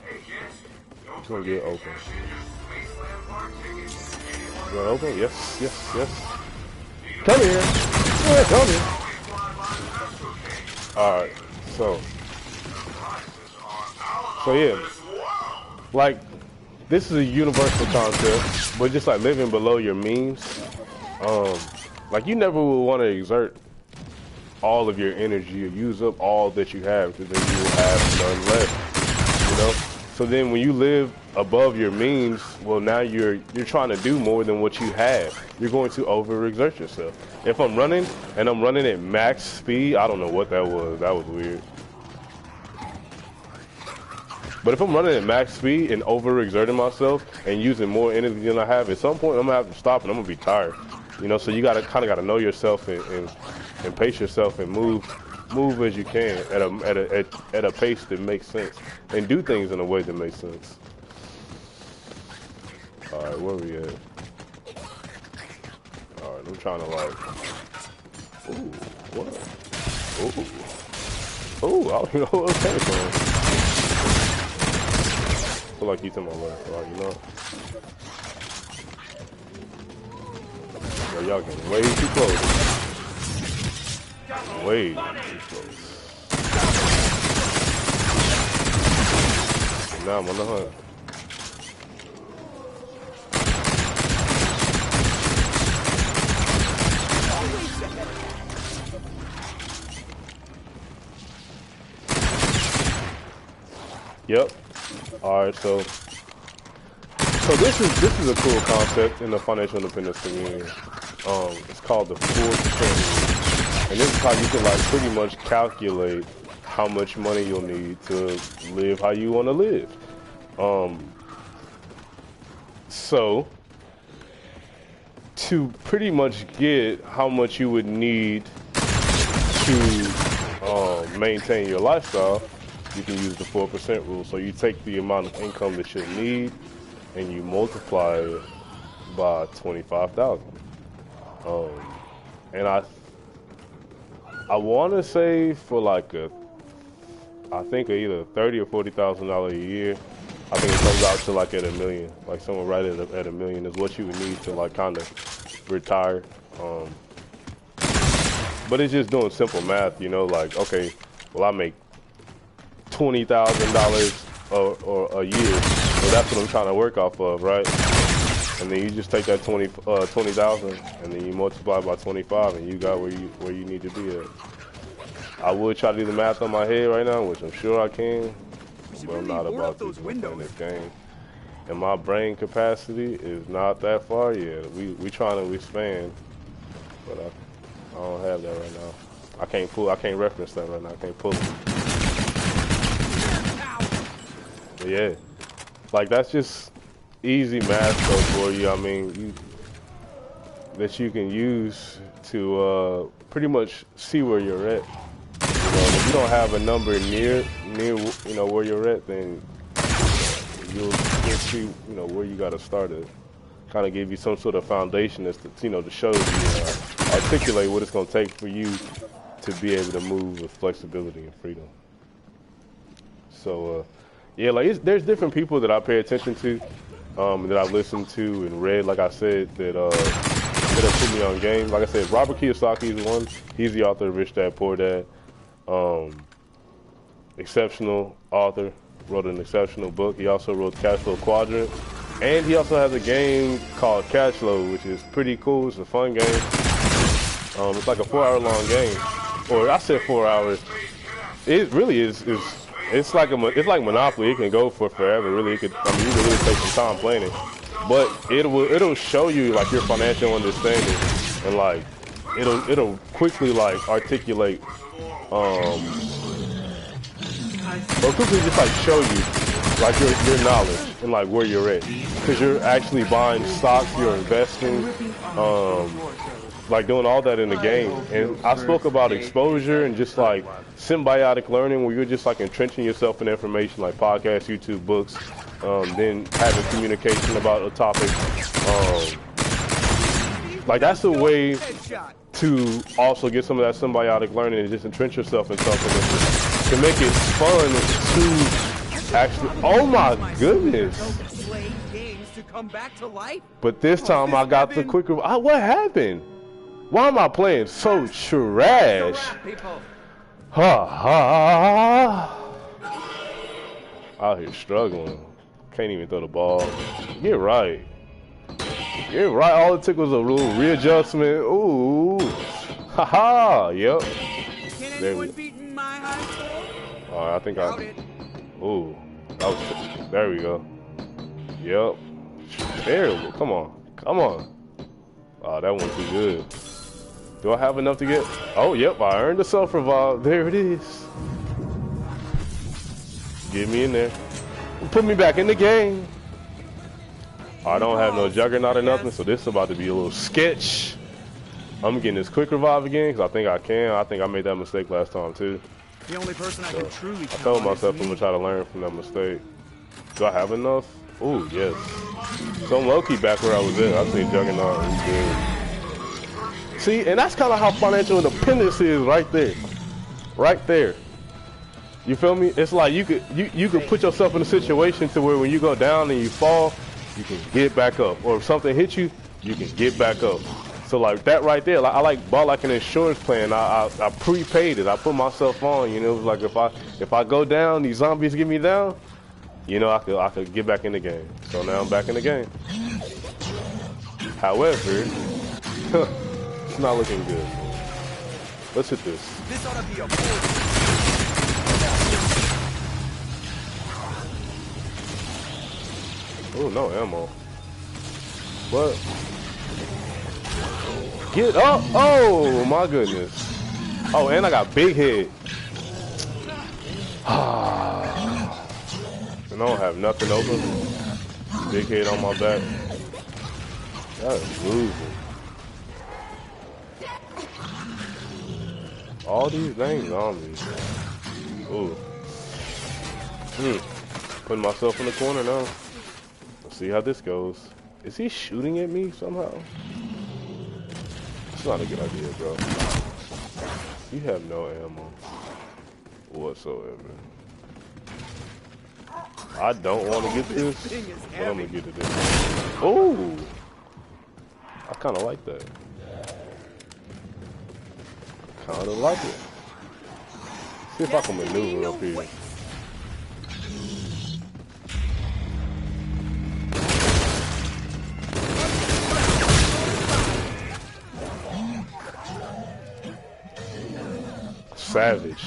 Just gonna get open. You gonna open? Yes. Yes. Yes. Come here. Yeah, come here. Alright, so yeah, like, this is a universal concept, but just like living below your means, like, you never will want to exert all of your energy or use up all that you have, because then you will have none left, you know? So then when you live above your means, well, now you're trying to do more than what you have. You're going to overexert yourself. If I'm running, and I'm running at max speed, I don't know what that was. That was weird. But if I'm running at max speed and overexerting myself and using more energy than I have, at some point I'm gonna have to stop and I'm gonna be tired. You know, so you kind of gotta know yourself and pace yourself and move as you can at a pace that makes sense, and do things in a way that makes sense. All right, where we at? All right, I'm trying to like. Ooh, what? Ooh, I don't even know where it came from. I feel like he's in my left, right? You know. Y'all getting way too close. Way too close. And now I'm on the hunt. Yep. All right. So this is a cool concept in the financial independence community. It's called the 4% rule, and this is how you can like pretty much calculate how much money you'll need to live how you want to live. So to pretty much get how much you would need to maintain your lifestyle, you can use the 4% rule. So you take the amount of income that you need and you multiply it by 25,000. And I want to say for like I think either $30,000 or $40,000 a year. I think it comes out to like at $1 million, like somewhere right at $1 million is what you would need to like kind of retire. But it's just doing simple math, you know, like, okay, well, I make $20,000 or a year, so that's what I'm trying to work off of, right? And then you just take that 20,000 and then you multiply by 25 and you got where you need to be at. I would try to do the math on my head right now, which I'm sure I can, but I'm not about to in this game. And my brain capacity is not that far yet. We trying to expand, but I don't have that right now. I can't reference that right now. I can't pull it. But yeah, like that's just easy math stuff for you. I mean, that you can use to pretty much see where you're at. You know, if you don't have a number near you know where you're at, then you'll see, you know, where you got to start at. Kind of give you some sort of foundation as to, you know, to show you, articulate what it's going to take for you to be able to move with flexibility and freedom. So, yeah, like there's different people that I pay attention to, that I've listened to and read, like I said, that have put me on game. Like I said, Robert Kiyosaki is one. He's the author of Rich Dad Poor Dad. Exceptional author, wrote an exceptional book. He also wrote Cash Flow Quadrant. And he also has a game called Cash Flow, which is pretty cool. It's a fun game. It's like a 4-hour-long game. Or I said 4 hours. It really is it's like Monopoly. It can go for forever. Really, you can really take some time playing it. But it'll show you like your financial understanding, and like it'll quickly like articulate or quickly just like show you like your knowledge and like where you're at, because you're actually buying stocks, you're investing, like doing all that in the game. And I spoke about exposure and just like symbiotic learning, where you're just like entrenching yourself in information, like podcasts, YouTube, books, then having communication about a topic. Like that's a way to also get some of that symbiotic learning and just entrench yourself in something to make it fun to actually. Oh my goodness! But this time I got the quicker. What happened? Why am I playing so trash? Ha ha! Out here struggling. Can't even throw the ball. Get right. Get right. All it took was a little readjustment. Ooh. Ha ha. Yep. There we go. I think ooh. There we go. Yep. Terrible. Come on. Come on. Oh, that one's too good. Do I have enough to get? Oh, yep. I earned the self-revive. There it is. Get me in there. Put me back in the game. I don't have no juggernaut or nothing, so this is about to be a little sketch. I'm getting this quick revive again because I think I can. I think I made that mistake last time too. The only person I can truly I told myself I'm gonna try to learn from that mistake. Do I have enough? Ooh, yes. So I'm low-key back where I was at. I think juggernaut is good. See, and that's kind of how financial independence is right there. Right there. You feel me? It's like you could put yourself in a situation to where when you go down and you fall, you can get back up. Or if something hits you, you can get back up. So like that right there, I bought like an insurance plan. I prepaid it. I put myself on. You know, it was like if I go down, these zombies get me down. You know, I could get back in the game. So now I'm back in the game. However, it's not looking good. Let's hit this. This ought to be a oh, no ammo. What? Get up! Oh my goodness. Oh, and I got big head. And I don't have nothing open. Big head on my back. That is losing. All these things on me. Ooh. Putting myself in the corner now. Let's see how this goes. Is he shooting at me somehow? It's not a good idea, bro. You have no ammo whatsoever. I don't want to get this, but I'm gonna get to this. Oh, I kind of like that. Kind of like it. See if I can maneuver up here. Savage.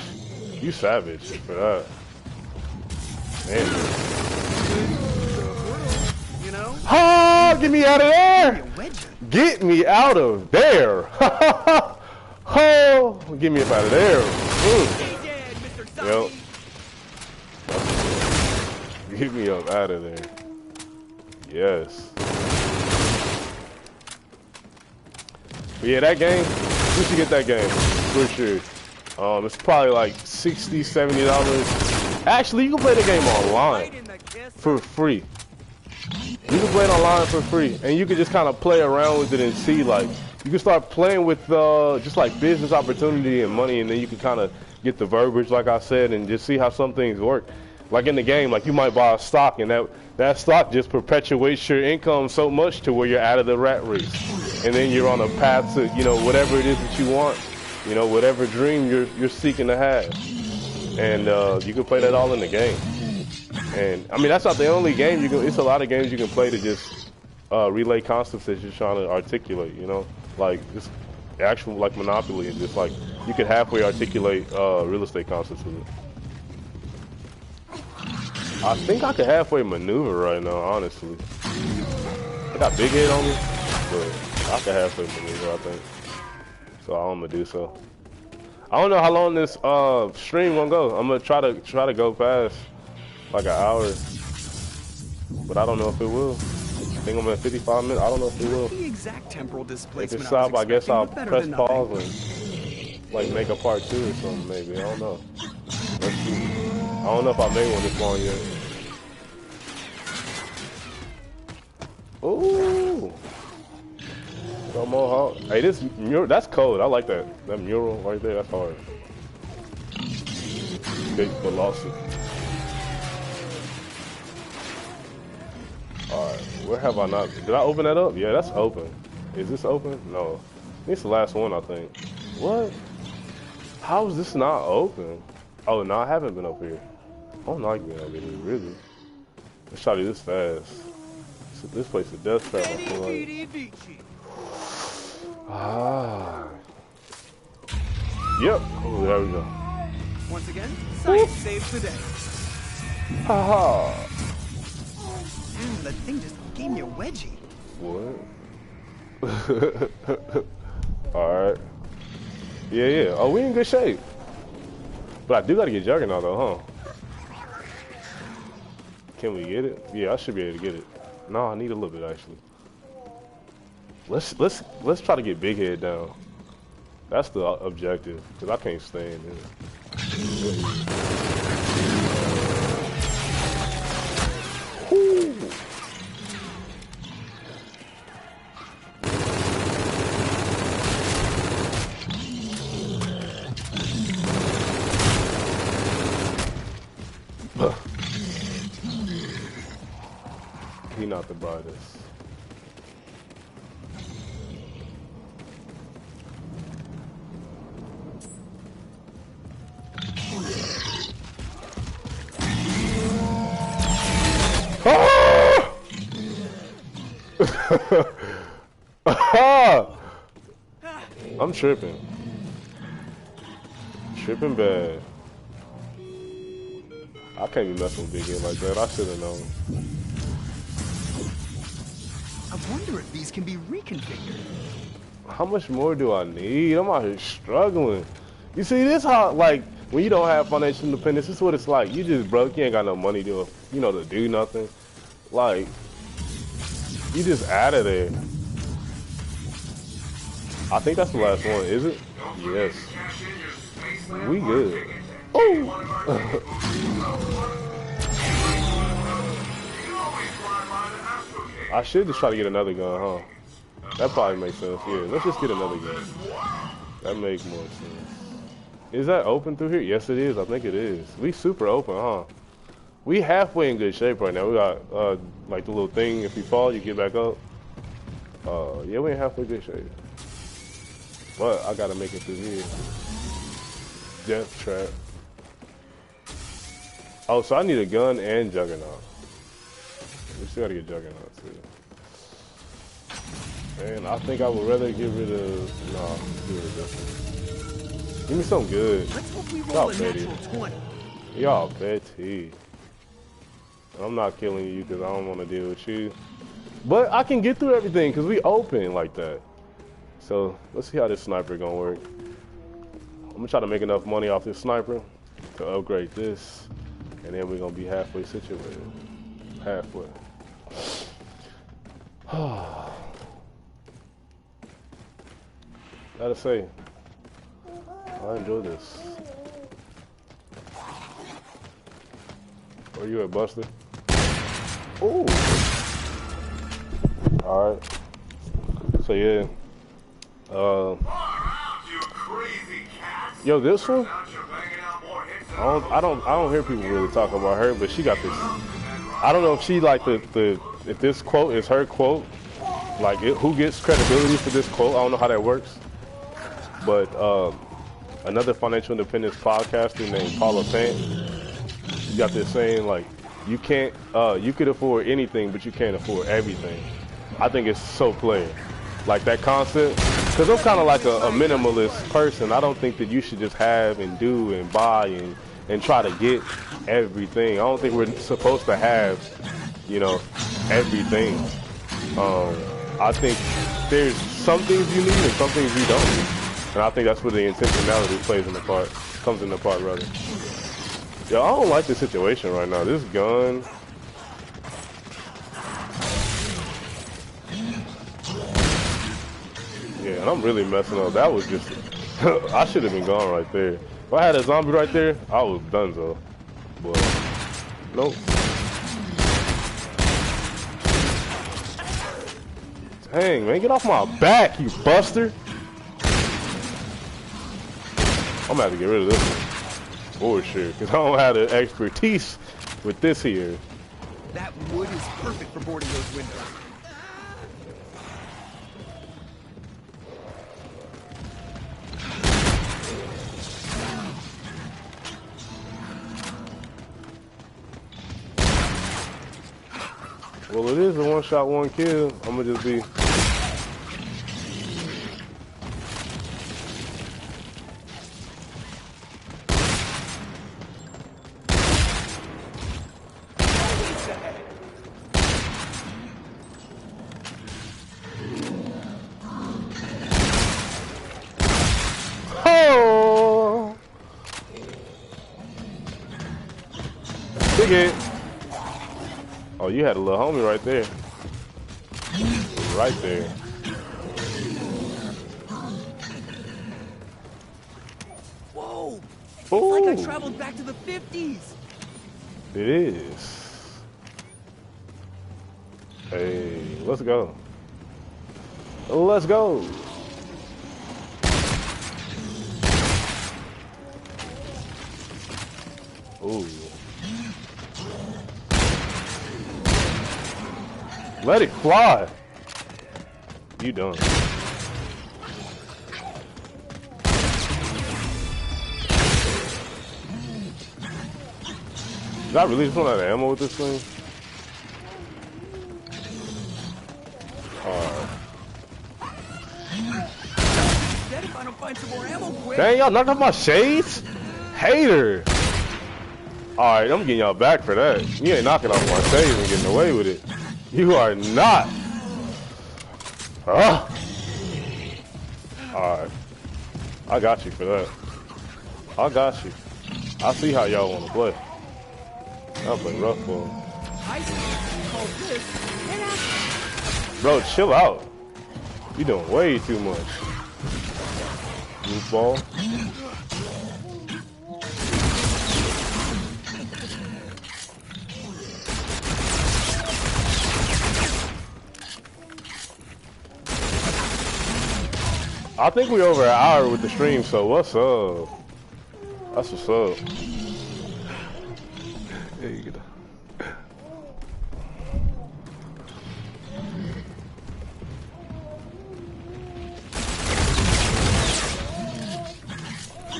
You savage for that. Man. You know? Oh, get me out of there! Get me out of there! Oh, get me up out of there. Yep. Get me up out of there. Yes. But yeah, that game, you should get that game for sure. It's probably like $60, $70. Actually, you can play the game online. for free. You can play it online for free, and you can just kind of play around with it and see, like, you can start playing with just like business opportunity and money, and then you can kind of get the verbiage, like I said, and just see how some things work. Like in the game, like you might buy a stock, and that stock just perpetuates your income so much to where you're out of the rat race, and then you're on a path to, you know, whatever it is that you want, you know, whatever dream you're seeking to have, and you can play that all in the game. And I mean, that's not the only game you can. It's a lot of games you can play to just relay concepts that you're trying to articulate. You know, like this actual like Monopoly, and just like you could halfway articulate real estate concepts with it. I think I could halfway maneuver right now, honestly. I got big head on me, but I could halfway maneuver, I think. So I'm gonna do so. I don't know how long this stream gonna go. I'm gonna try to go past like an hour, but I don't know if it will. I think I'm at 55 minutes. I don't know if it will. The exact temporal displacement. If it's stop, I guess I'll press pause and like make a part 2 or something. Maybe, I don't know. Let's see. I don't know if I made one this long yet. Ooh. No more. Hey, this mural, that's cold. I like that. That mural right there, that's hard. Big velocity. Alright, where have I not? Did I open that up? Yeah, that's open. Is this open? No. This is the last one, I think. What? How is this not open? Oh, no, I haven't been up here. I don't like being up here, really. Let's try to do this fast. This place is death trap, I feel like. Ah. Yep. Oh, there we go. Once again, science saves the day. Haha. Damn, that thing just gave me a wedgie. What? Alright. Yeah. Oh, we in good shape. But I do gotta get Juggernaut though, huh? Can we get it? Yeah, I should be able to get it. No, I need a little bit actually. Let's try to get Big Head down. That's the objective, because I can't stand it. Woo. He not the brightest. I'm tripping. Tripping bad. I can't be messing with Big Head like that. I should have known. I wonder if these can be reconfigured. How much more do I need? I'm out here struggling. You see, this how, like, when you don't have financial independence, this is what it's like. You just broke. You ain't got no money to, you know, to do nothing. Like, you just out of there. I think that's the last one, is it? Yes. We good. Oh! I should just try to get another gun, huh? That probably makes sense. Yeah, let's just get another gun. That makes more sense. Is that open through here? Yes, it is. I think it is. We super open, huh? We halfway in good shape right now. We got like the little thing. If you fall, you get back up. Yeah, we in halfway good shape. But I gotta make it through here. Death trap. Oh, so I need a gun and Juggernaut. We still gotta get Juggernaut too. And I think I would rather get rid of. Nah, get rid of this one. Give me something good. Let's hope we roll a natural 20. Y'all petty. I'm not killing you because I don't want to deal with you. But I can get through everything because we open like that. So let's see how this sniper gonna work. I'm gonna try to make enough money off this sniper to upgrade this, and then we're gonna be halfway situated. Halfway. Gotta say, I enjoy this. Where you at, Buster? Ooh. All right. So yeah. Yo, this one. I don't hear people really talk about her, but she got this. I don't know if she like if this quote is her quote. Like who gets credibility for this quote? I don't know how that works. But another financial independence podcaster named Paula Pant, she got this saying like, you can't, you could afford anything, but you can't afford everything. I think it's so clear, like that concept. Because I'm kind of like a minimalist person. I don't think that you should just have and do and buy and try to get everything. I don't think we're supposed to have, you know, everything. I think there's some things you need and some things you don't need. And I think that's where the intentionality comes into part rather. Yo, I don't like the situation right now. This gun. Yeah, and I'm really messing up. That was just, I should have been gone right there. If I had a zombie right there, I was done so. But, nope. Dang, man, get off my back, you buster. I'm gonna have to get rid of this one. For sure, because I don't have the expertise with this here. That wood is perfect for boarding those windows. Well, it is a one-shot, one-kill. I'm gonna just be... Oh! Dig it. Oh, you had a little homie right there. Right there. Whoa! It's Ooh. like I traveled back to the 50s. It is. Hey, let's go. Let's go. Ooh. Let it fly. You done. Did I really just run out of ammo with this thing? Dead if I don't find some more ammo quick. Dang, y'all knocked off my shades? Hater. Alright, I'm getting y'all back for that. You ain't knocking off my shades and getting away with it. You are not. Alright. I got you for that. I got you. I see how y'all want to play. I'll play rough for him. Bro, chill out. You doing way too much. Goofball. I think we're over an hour with the stream, so what's up? That's what's up. There you go.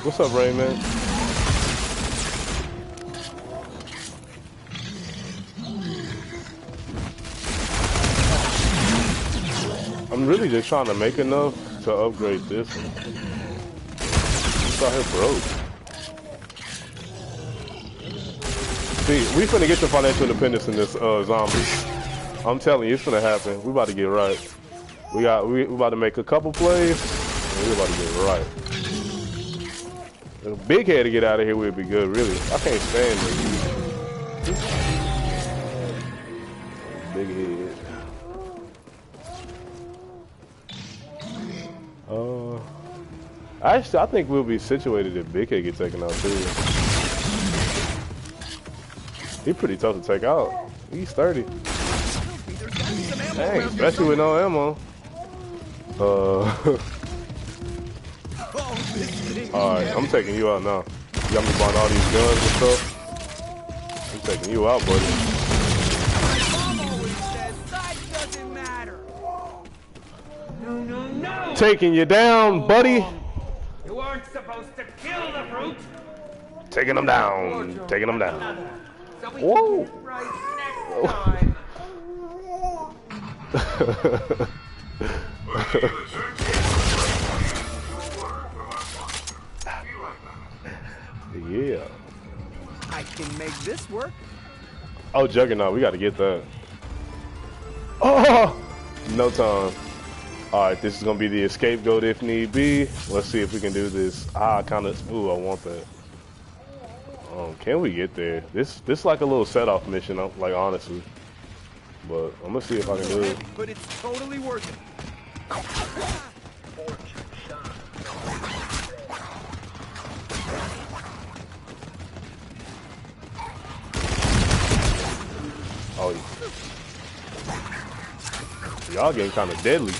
What's up, Rayman? I'm really just trying to make enough to upgrade this one. It's out here broke. See, we finna get to financial independence in this zombies. I'm telling you, it's finna happen. We about to get right. We about to make a couple plays, and we about to get right. If Big Head to get out of here would be good, really. I can't stand it. Big Head. Actually, I think we'll be situated if Big Head gets taken out too. He's pretty tough to take out. He's 30. Dang, especially with no ammo. Alright, I'm taking you out now. You got me buying all these guns and stuff. I'm taking you out, buddy. No. Taking you down, buddy. You aren't supposed to kill the brute. Taking them down. Taking them down. So we Whoa. can do it right next time. Yeah. I can make this work. Oh, Juggernaut, we got to get that. Oh, no time. All right, this is gonna be the escape goat if need be. Let's see if we can do this. I want that. Can we get there? This like a little set off mission, like honestly. But I'm gonna see if I can do it. But it's totally worth it. Oh, y'all getting kind of deadly.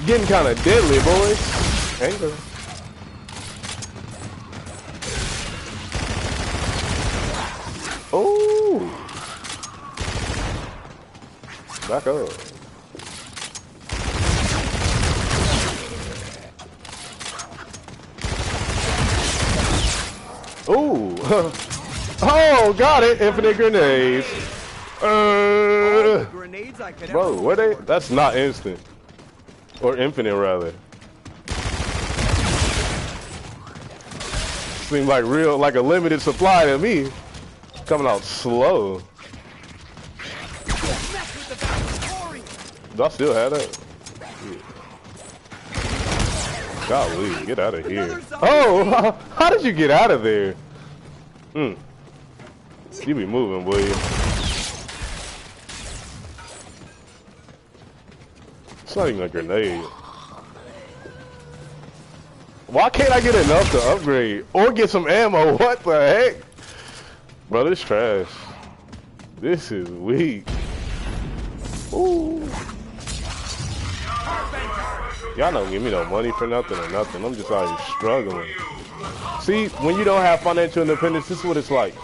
Getting kind of deadly, boys. Anger. Oh. Back up. Ooh. Oh, got it. Infinite grenades. Bro, where they? That's not instant. Or infinite, rather. Seems like like a limited supply to me. Coming out slow. Do I still have that? Yeah. Golly, get out of here. Oh, how did you get out of there? You be moving, boy. It's not even a grenade. Why can't I get enough to upgrade? Or get some ammo? What the heck? Bro, this trash. This is weak. Ooh. Y'all don't give me no money for nothing or nothing. I'm just out here struggling. See, when you don't have financial independence, this is what it's like.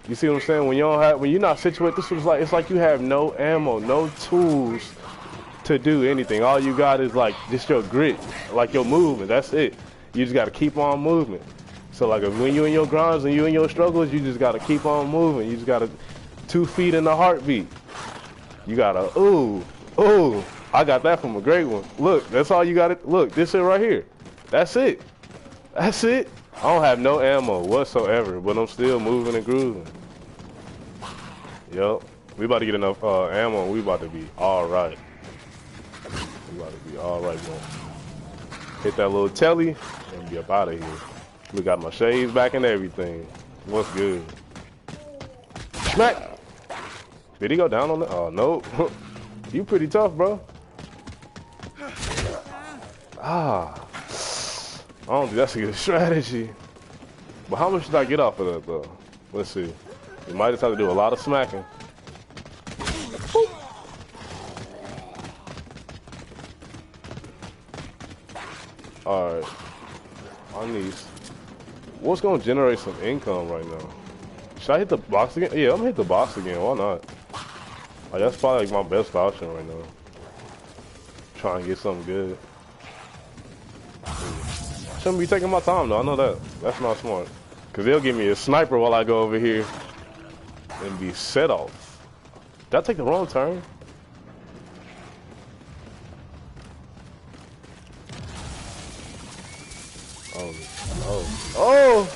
You see what I'm saying? When you're not situated, this is what it's like. It's like you have no ammo, no tools to do anything. All you got is like just your grit, like your movement. That's it. You just got to keep on moving. So like when you in your grinds and you in your struggles, you just got to keep on moving. You just got to 2 feet in the heartbeat. You got to ooh. I got that from a great one. Look, that's all you got to look. This it right here. That's it. That's it. I don't have no ammo whatsoever, but I'm still moving and grooving. Yup. We about to get enough ammo. We about to be all right. We about to be all right, man. Hit that little telly and be up out of here. We got my shades back and everything. What's good? Smack! Did he go down on it? Oh, no. You pretty tough, bro. I don't think that's a good strategy. But how much did I get off of that, though? Let's see. You might just have to do a lot of smacking. Alright. I need... What's going to generate some income right now? Should I hit the box again? Yeah, I'm going to hit the box again. Why not? Like, that's probably like my best option right now. Try and get something good. Shouldn't be taking my time, though. I know that. That's not smart. Because they'll give me a sniper while I go over here and be set off. Did I take the wrong turn? Oh!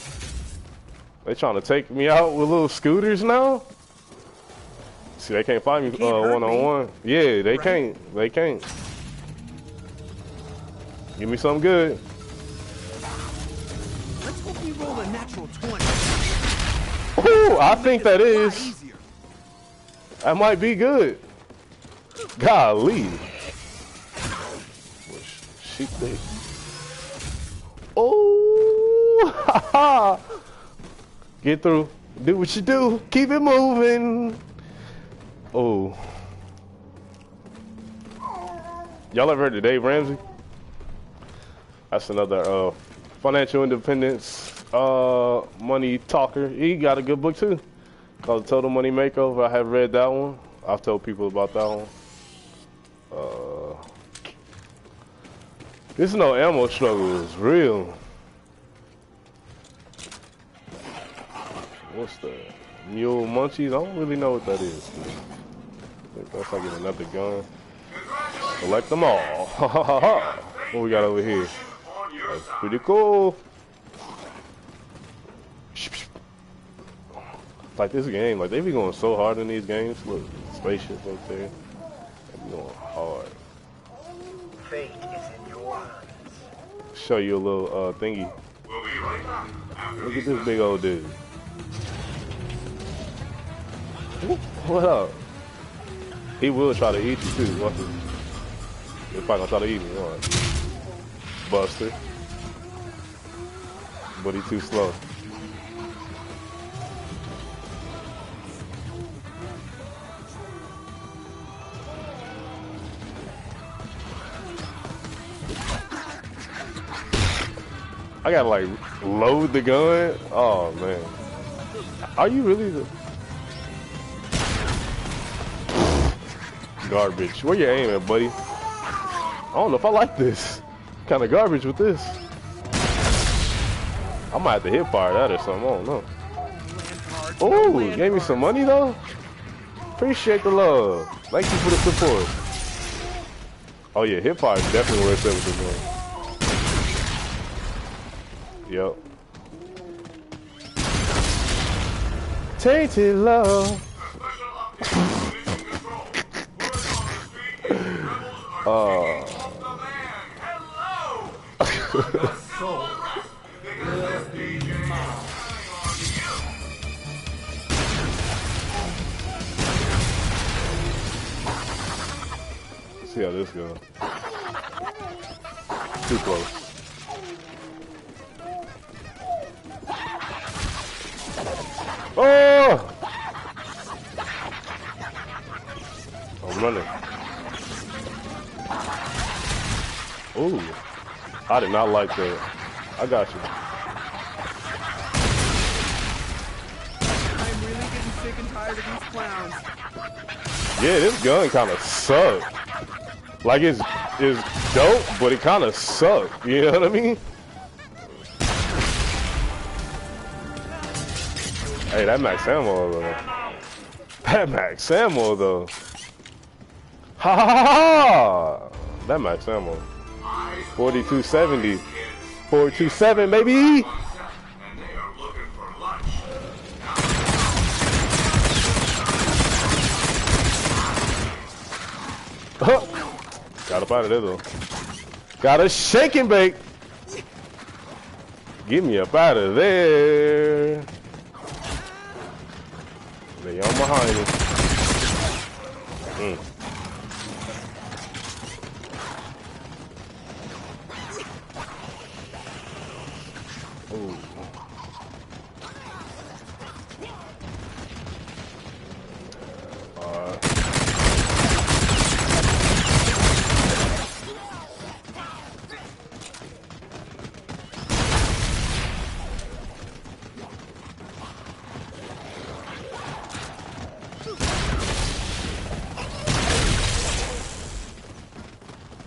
They trying to take me out with little scooters now? See, they can't find me one-on-one. Yeah, they can't. They can't. Give me something good. Let's hope you roll a natural 20. Ooh, I think that is. That might be good. Golly. She think. Oh, ha ha. Get through. Do what you do. Keep it moving. Oh. Y'all ever heard of Dave Ramsey? That's another financial independence money talker. He got a good book too, called Total Money Makeover. I have read that one. I've told people about that one. This is no ammo struggle. It's real. What's the Mule Munchies? I don't really know what that is. I think that's like another gun. Collect them all. What we got over here? That's pretty cool. Like this game, like they be going so hard in these games. Look, spaceships up there. They be going hard. Fate is in your hands. Show you a little thingy. Look at this big old dude. What up? He will try to eat you too. Watch this. He's probably gonna try to eat me. What? Buster. But he's too slow. I gotta like load the gun. Oh man. Are you really the garbage? Where you aim at, buddy? I don't know if I like this. Kind of garbage with this. I might have to hit fire that or something. I don't know. Oh, you gave me some money though? Appreciate the love. Thank you for the support. Oh yeah, hip fire is definitely where it's at with this one. Yep. Tainted love. See how this goes. Too close. Oh! I'm running. Ooh. I did not like that. I got you. I'm really getting sick and tired of these clowns. Yeah, this gun kind of sucks. Like it's dope, but it kind of sucks. You know what I mean? Hey, that max ammo though. That max ammo though. Ha ha ha ha! That max ammo. 4270. 427, baby! Got up out of there though. Got a shake and bake. Get me up out of there. Lay on behind me. Ooh.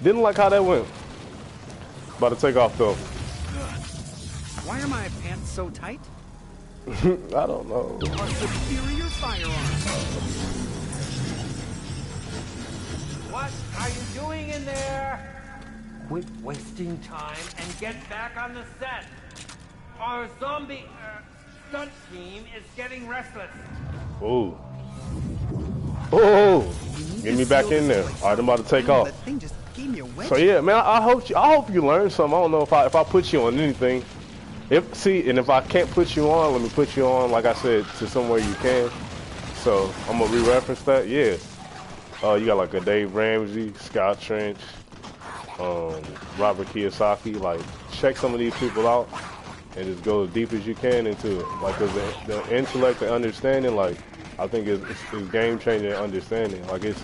Didn't like how that went. About to take off though. Why are my pants so tight? I don't know. A superior firearm. What are you doing in there? Quit wasting time and get back on the set. Our zombie stunt team is getting restless. Ooh. Oh, get me back in there. All right, I'm about to take off. That thing just gave me a wedge. So yeah, man, I hope you learned something. I don't know if I put you on anything. If I can't put you on, let me put you on, like I said, to somewhere you can. So I'm gonna re-reference that. Yeah. You got like a Dave Ramsey, Scott Trench, Robert Kiyosaki. Like, check some of these people out and just go as deep as you can into it. Like, 'cause the intellect and understanding, like, I think it's game changing understanding. Like it's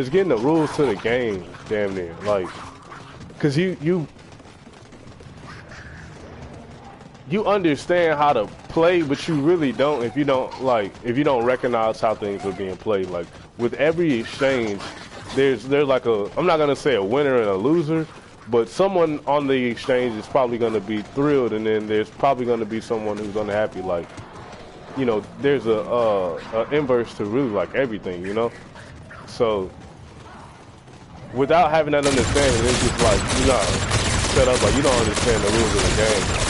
getting the rules to the game, damn near. Like, cause you understand how to play, but you really don't if you don't recognize how things are being played. Like with every exchange, there's like I'm not gonna say a winner and a loser, but someone on the exchange is probably gonna be thrilled, and then there's probably gonna be someone who's unhappy. Like, you know, there's a inverse to really like everything, you know. So without having that understanding, it's just like you're not set up, like you don't understand the rules of the game.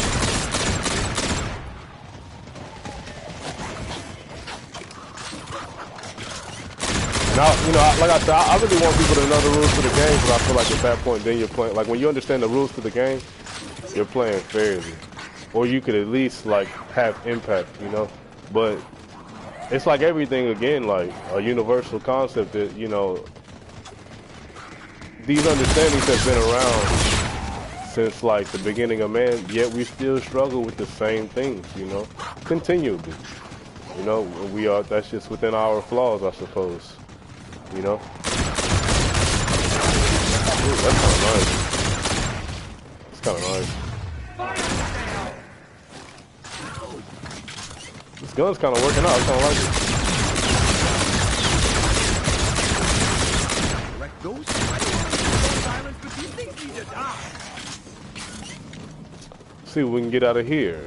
Now, you know, like I said, I really want people to know the rules to the game, because I feel like at that point, then you're playing, like when you understand the rules to the game, you're playing fairly. Or you could at least like have impact, you know? But it's like everything again, like a universal concept that, you know, these understandings have been around since like the beginning of man, yet we still struggle with the same things, you know, continually. You know, that's just within our flaws, I suppose. You know? Ooh, that's kind of nice. It's kind of nice. This gun's kind of working out. I kind of like it. Direct ghost. I don't want to use silence, but these things need to die. See what we can get out of here.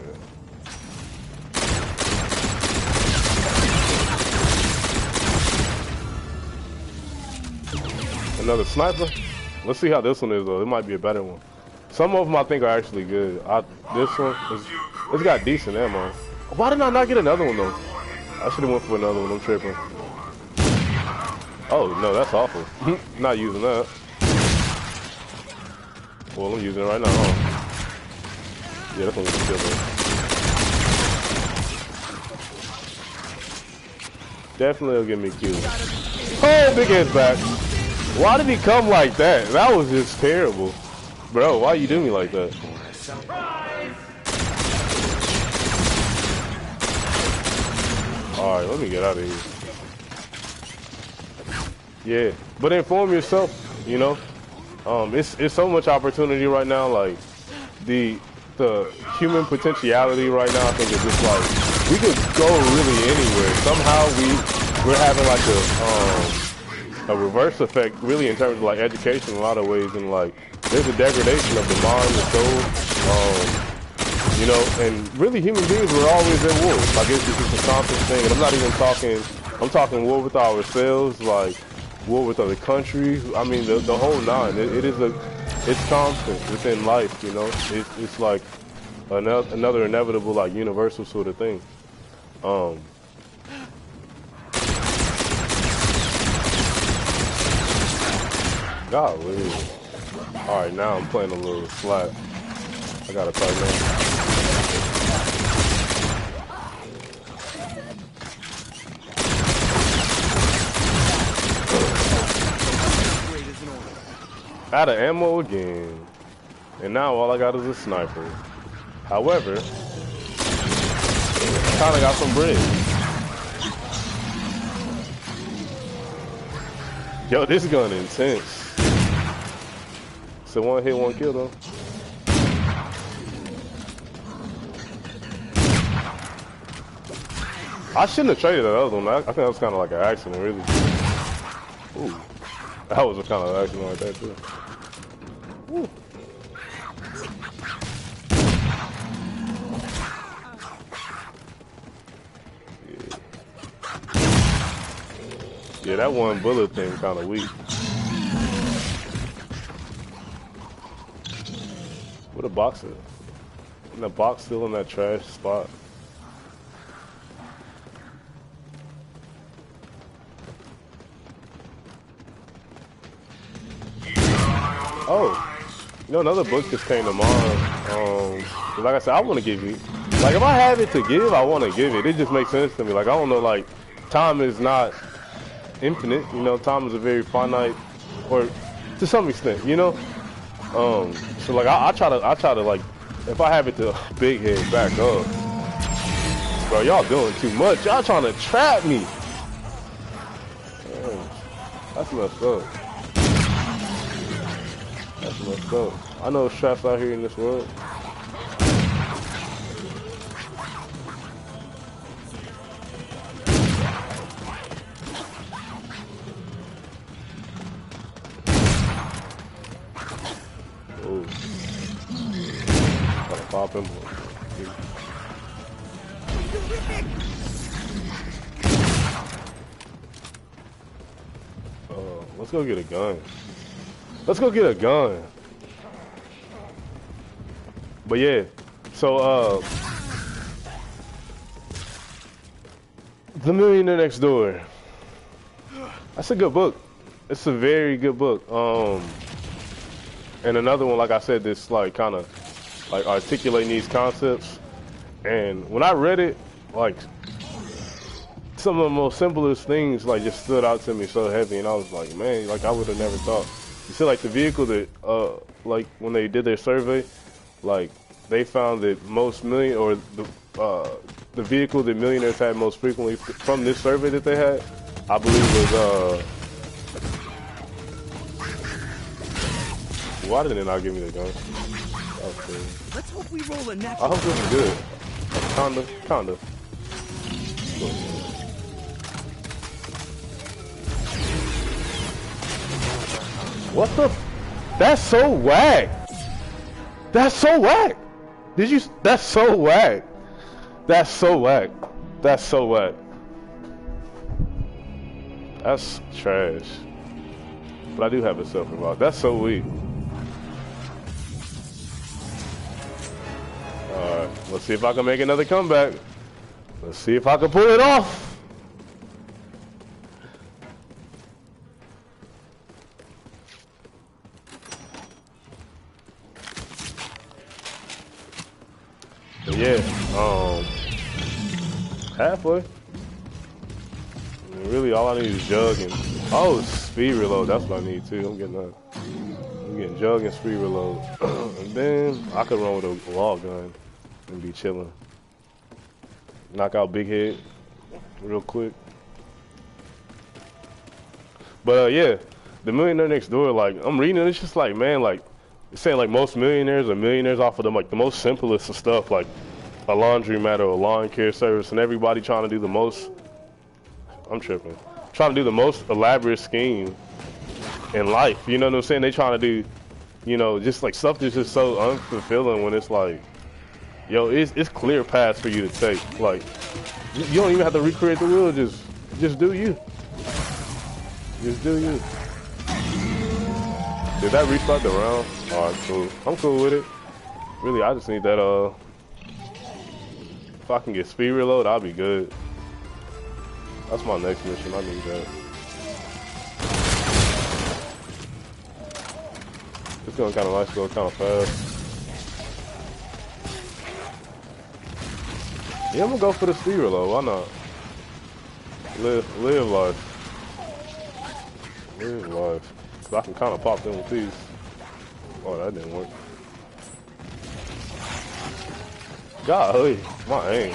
Another sniper. Let's see how this one is though. It might be a better one. Some of them I think are actually good. This one, it's got decent ammo. Why did I not get another one though? I should have went for another one. I'm tripping. Oh no, that's awful. Not using that. Well, I'm using it right now. Huh? Yeah, that's one gonna kill me. Definitely will get me killed. Oh, big ass back. Why did he come like that? That was just terrible. Bro, why you do me like that? Alright, let me get out of here. Yeah, but inform yourself, you know. It's so much opportunity right now, like the human potentiality right now, I think is just like we could go really anywhere. Somehow we're having like a reverse effect, really, in terms of like education in a lot of ways, and like there's a degradation of the mind, the soul, you know, and really human beings were always at war. Like it's just a constant thing, and I'm not even talking, I'm talking war with ourselves, like war with other countries. I mean the whole nine. It's constant within life, you know. It's like another inevitable, like universal sort of thing. Golly. Alright, now I'm playing a little slack. I gotta tighten up. Out of ammo again. And now all I got is a sniper. However, kinda got some bread. Yo, this gun is intense. So one hit, one kill though. I shouldn't have traded that other one. I think that was kind of like an accident, really. Ooh, that was a kind of accident like that too. Ooh. Yeah, that one bullet thing kind of weak. What a box is? Isn't the box still in that trash spot? Oh, you know, another book just came to mind. Like I said, I want to give you, like if I have it to give, I want to give it. It just makes sense to me. Like I don't know, like time is not infinite. You know, time is a very finite, or to some extent, you know. So like I try to like, if I have it to big head back up, bro, y'all doing too much. Y'all trying to trap me. That's messed up. That's messed up. I know traps out here in this world. Oh. Gotta pop him. Let's go get a gun. Let's go get a gun. But yeah, so The Millionaire Next Door. That's a good book. It's a very good book. And another one, like I said, this like kind of like articulating these concepts. And when I read it, like some of the most simplest things like just stood out to me so heavy, and I was like, man, like I would have never thought. You see, like the vehicle that, like when they did their survey, like they found that the vehicle that millionaires had most frequently from this survey that they had, I believe was why didn't it not give me the gun? Okay. Let's hope we roll a natural. I hope this is good. Kinda. What the? That's so whack. That's so whack. That's so whack. That's so whack. That's so whack. That's trash. But I do have a self-revive. That's so weak. Alright, let's see if I can make another comeback. Let's see if I can pull it off. But yeah, halfway. I mean, really, all I need is jug and speed reload. That's what I need too. I'm getting jug and speed reload, and then I could run with a law gun and be chilling. Knock out Big Head real quick. But yeah, The Millionaire Next Door. Like I'm reading it, it's just like, man, like it's saying like most millionaires are millionaires off of them like the most simplest of stuff, like a laundromat or a lawn care service, and everybody trying to do the most. I'm tripping. Trying to do the most elaborate scheme in life. You know what I'm saying? They trying to do, you know, just like stuff that's just so unfulfilling when it's like, yo, it's clear paths for you to take. Like, you don't even have to recreate the wheel. Just do you. Just do you. Did that restart the round? Alright, cool. I'm cool with it. Really, I just need that, if I can get speed reload, I'll be good. That's my next mission. I need that. It's going kind of nice, going kind of fast. Yeah, I'm gonna go for the speed reload. Why not? Live life. Live life. So I can kind of pop them with these. Oh, that didn't work. Golly, my aim.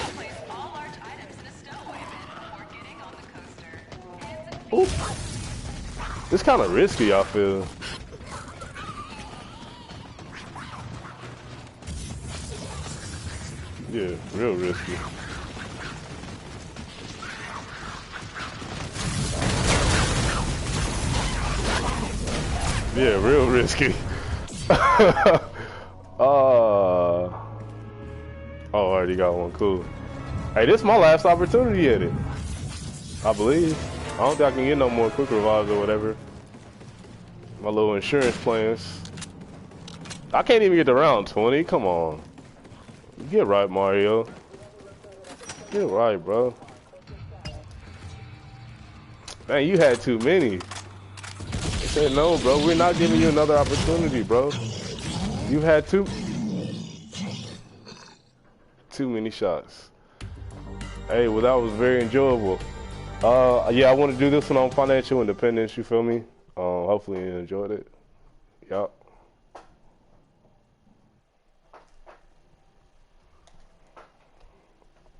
Ooh. It's kind of risky, I feel. Yeah, real risky. Yeah, real risky. Oh, I already got one. Cool. Hey, this is my last opportunity at it, I believe. I don't think I can get no more quick revives or whatever. My little insurance plans. I can't even get to round 20. Come on. Get right, Mario. Get right, bro. Man, you had too many. They said, no, bro. We're not giving you another opportunity, bro. You had too many shots. Hey, well, that was very enjoyable. Yeah, I want to do this one on financial independence, you feel me? Hopefully you enjoyed it. Yup.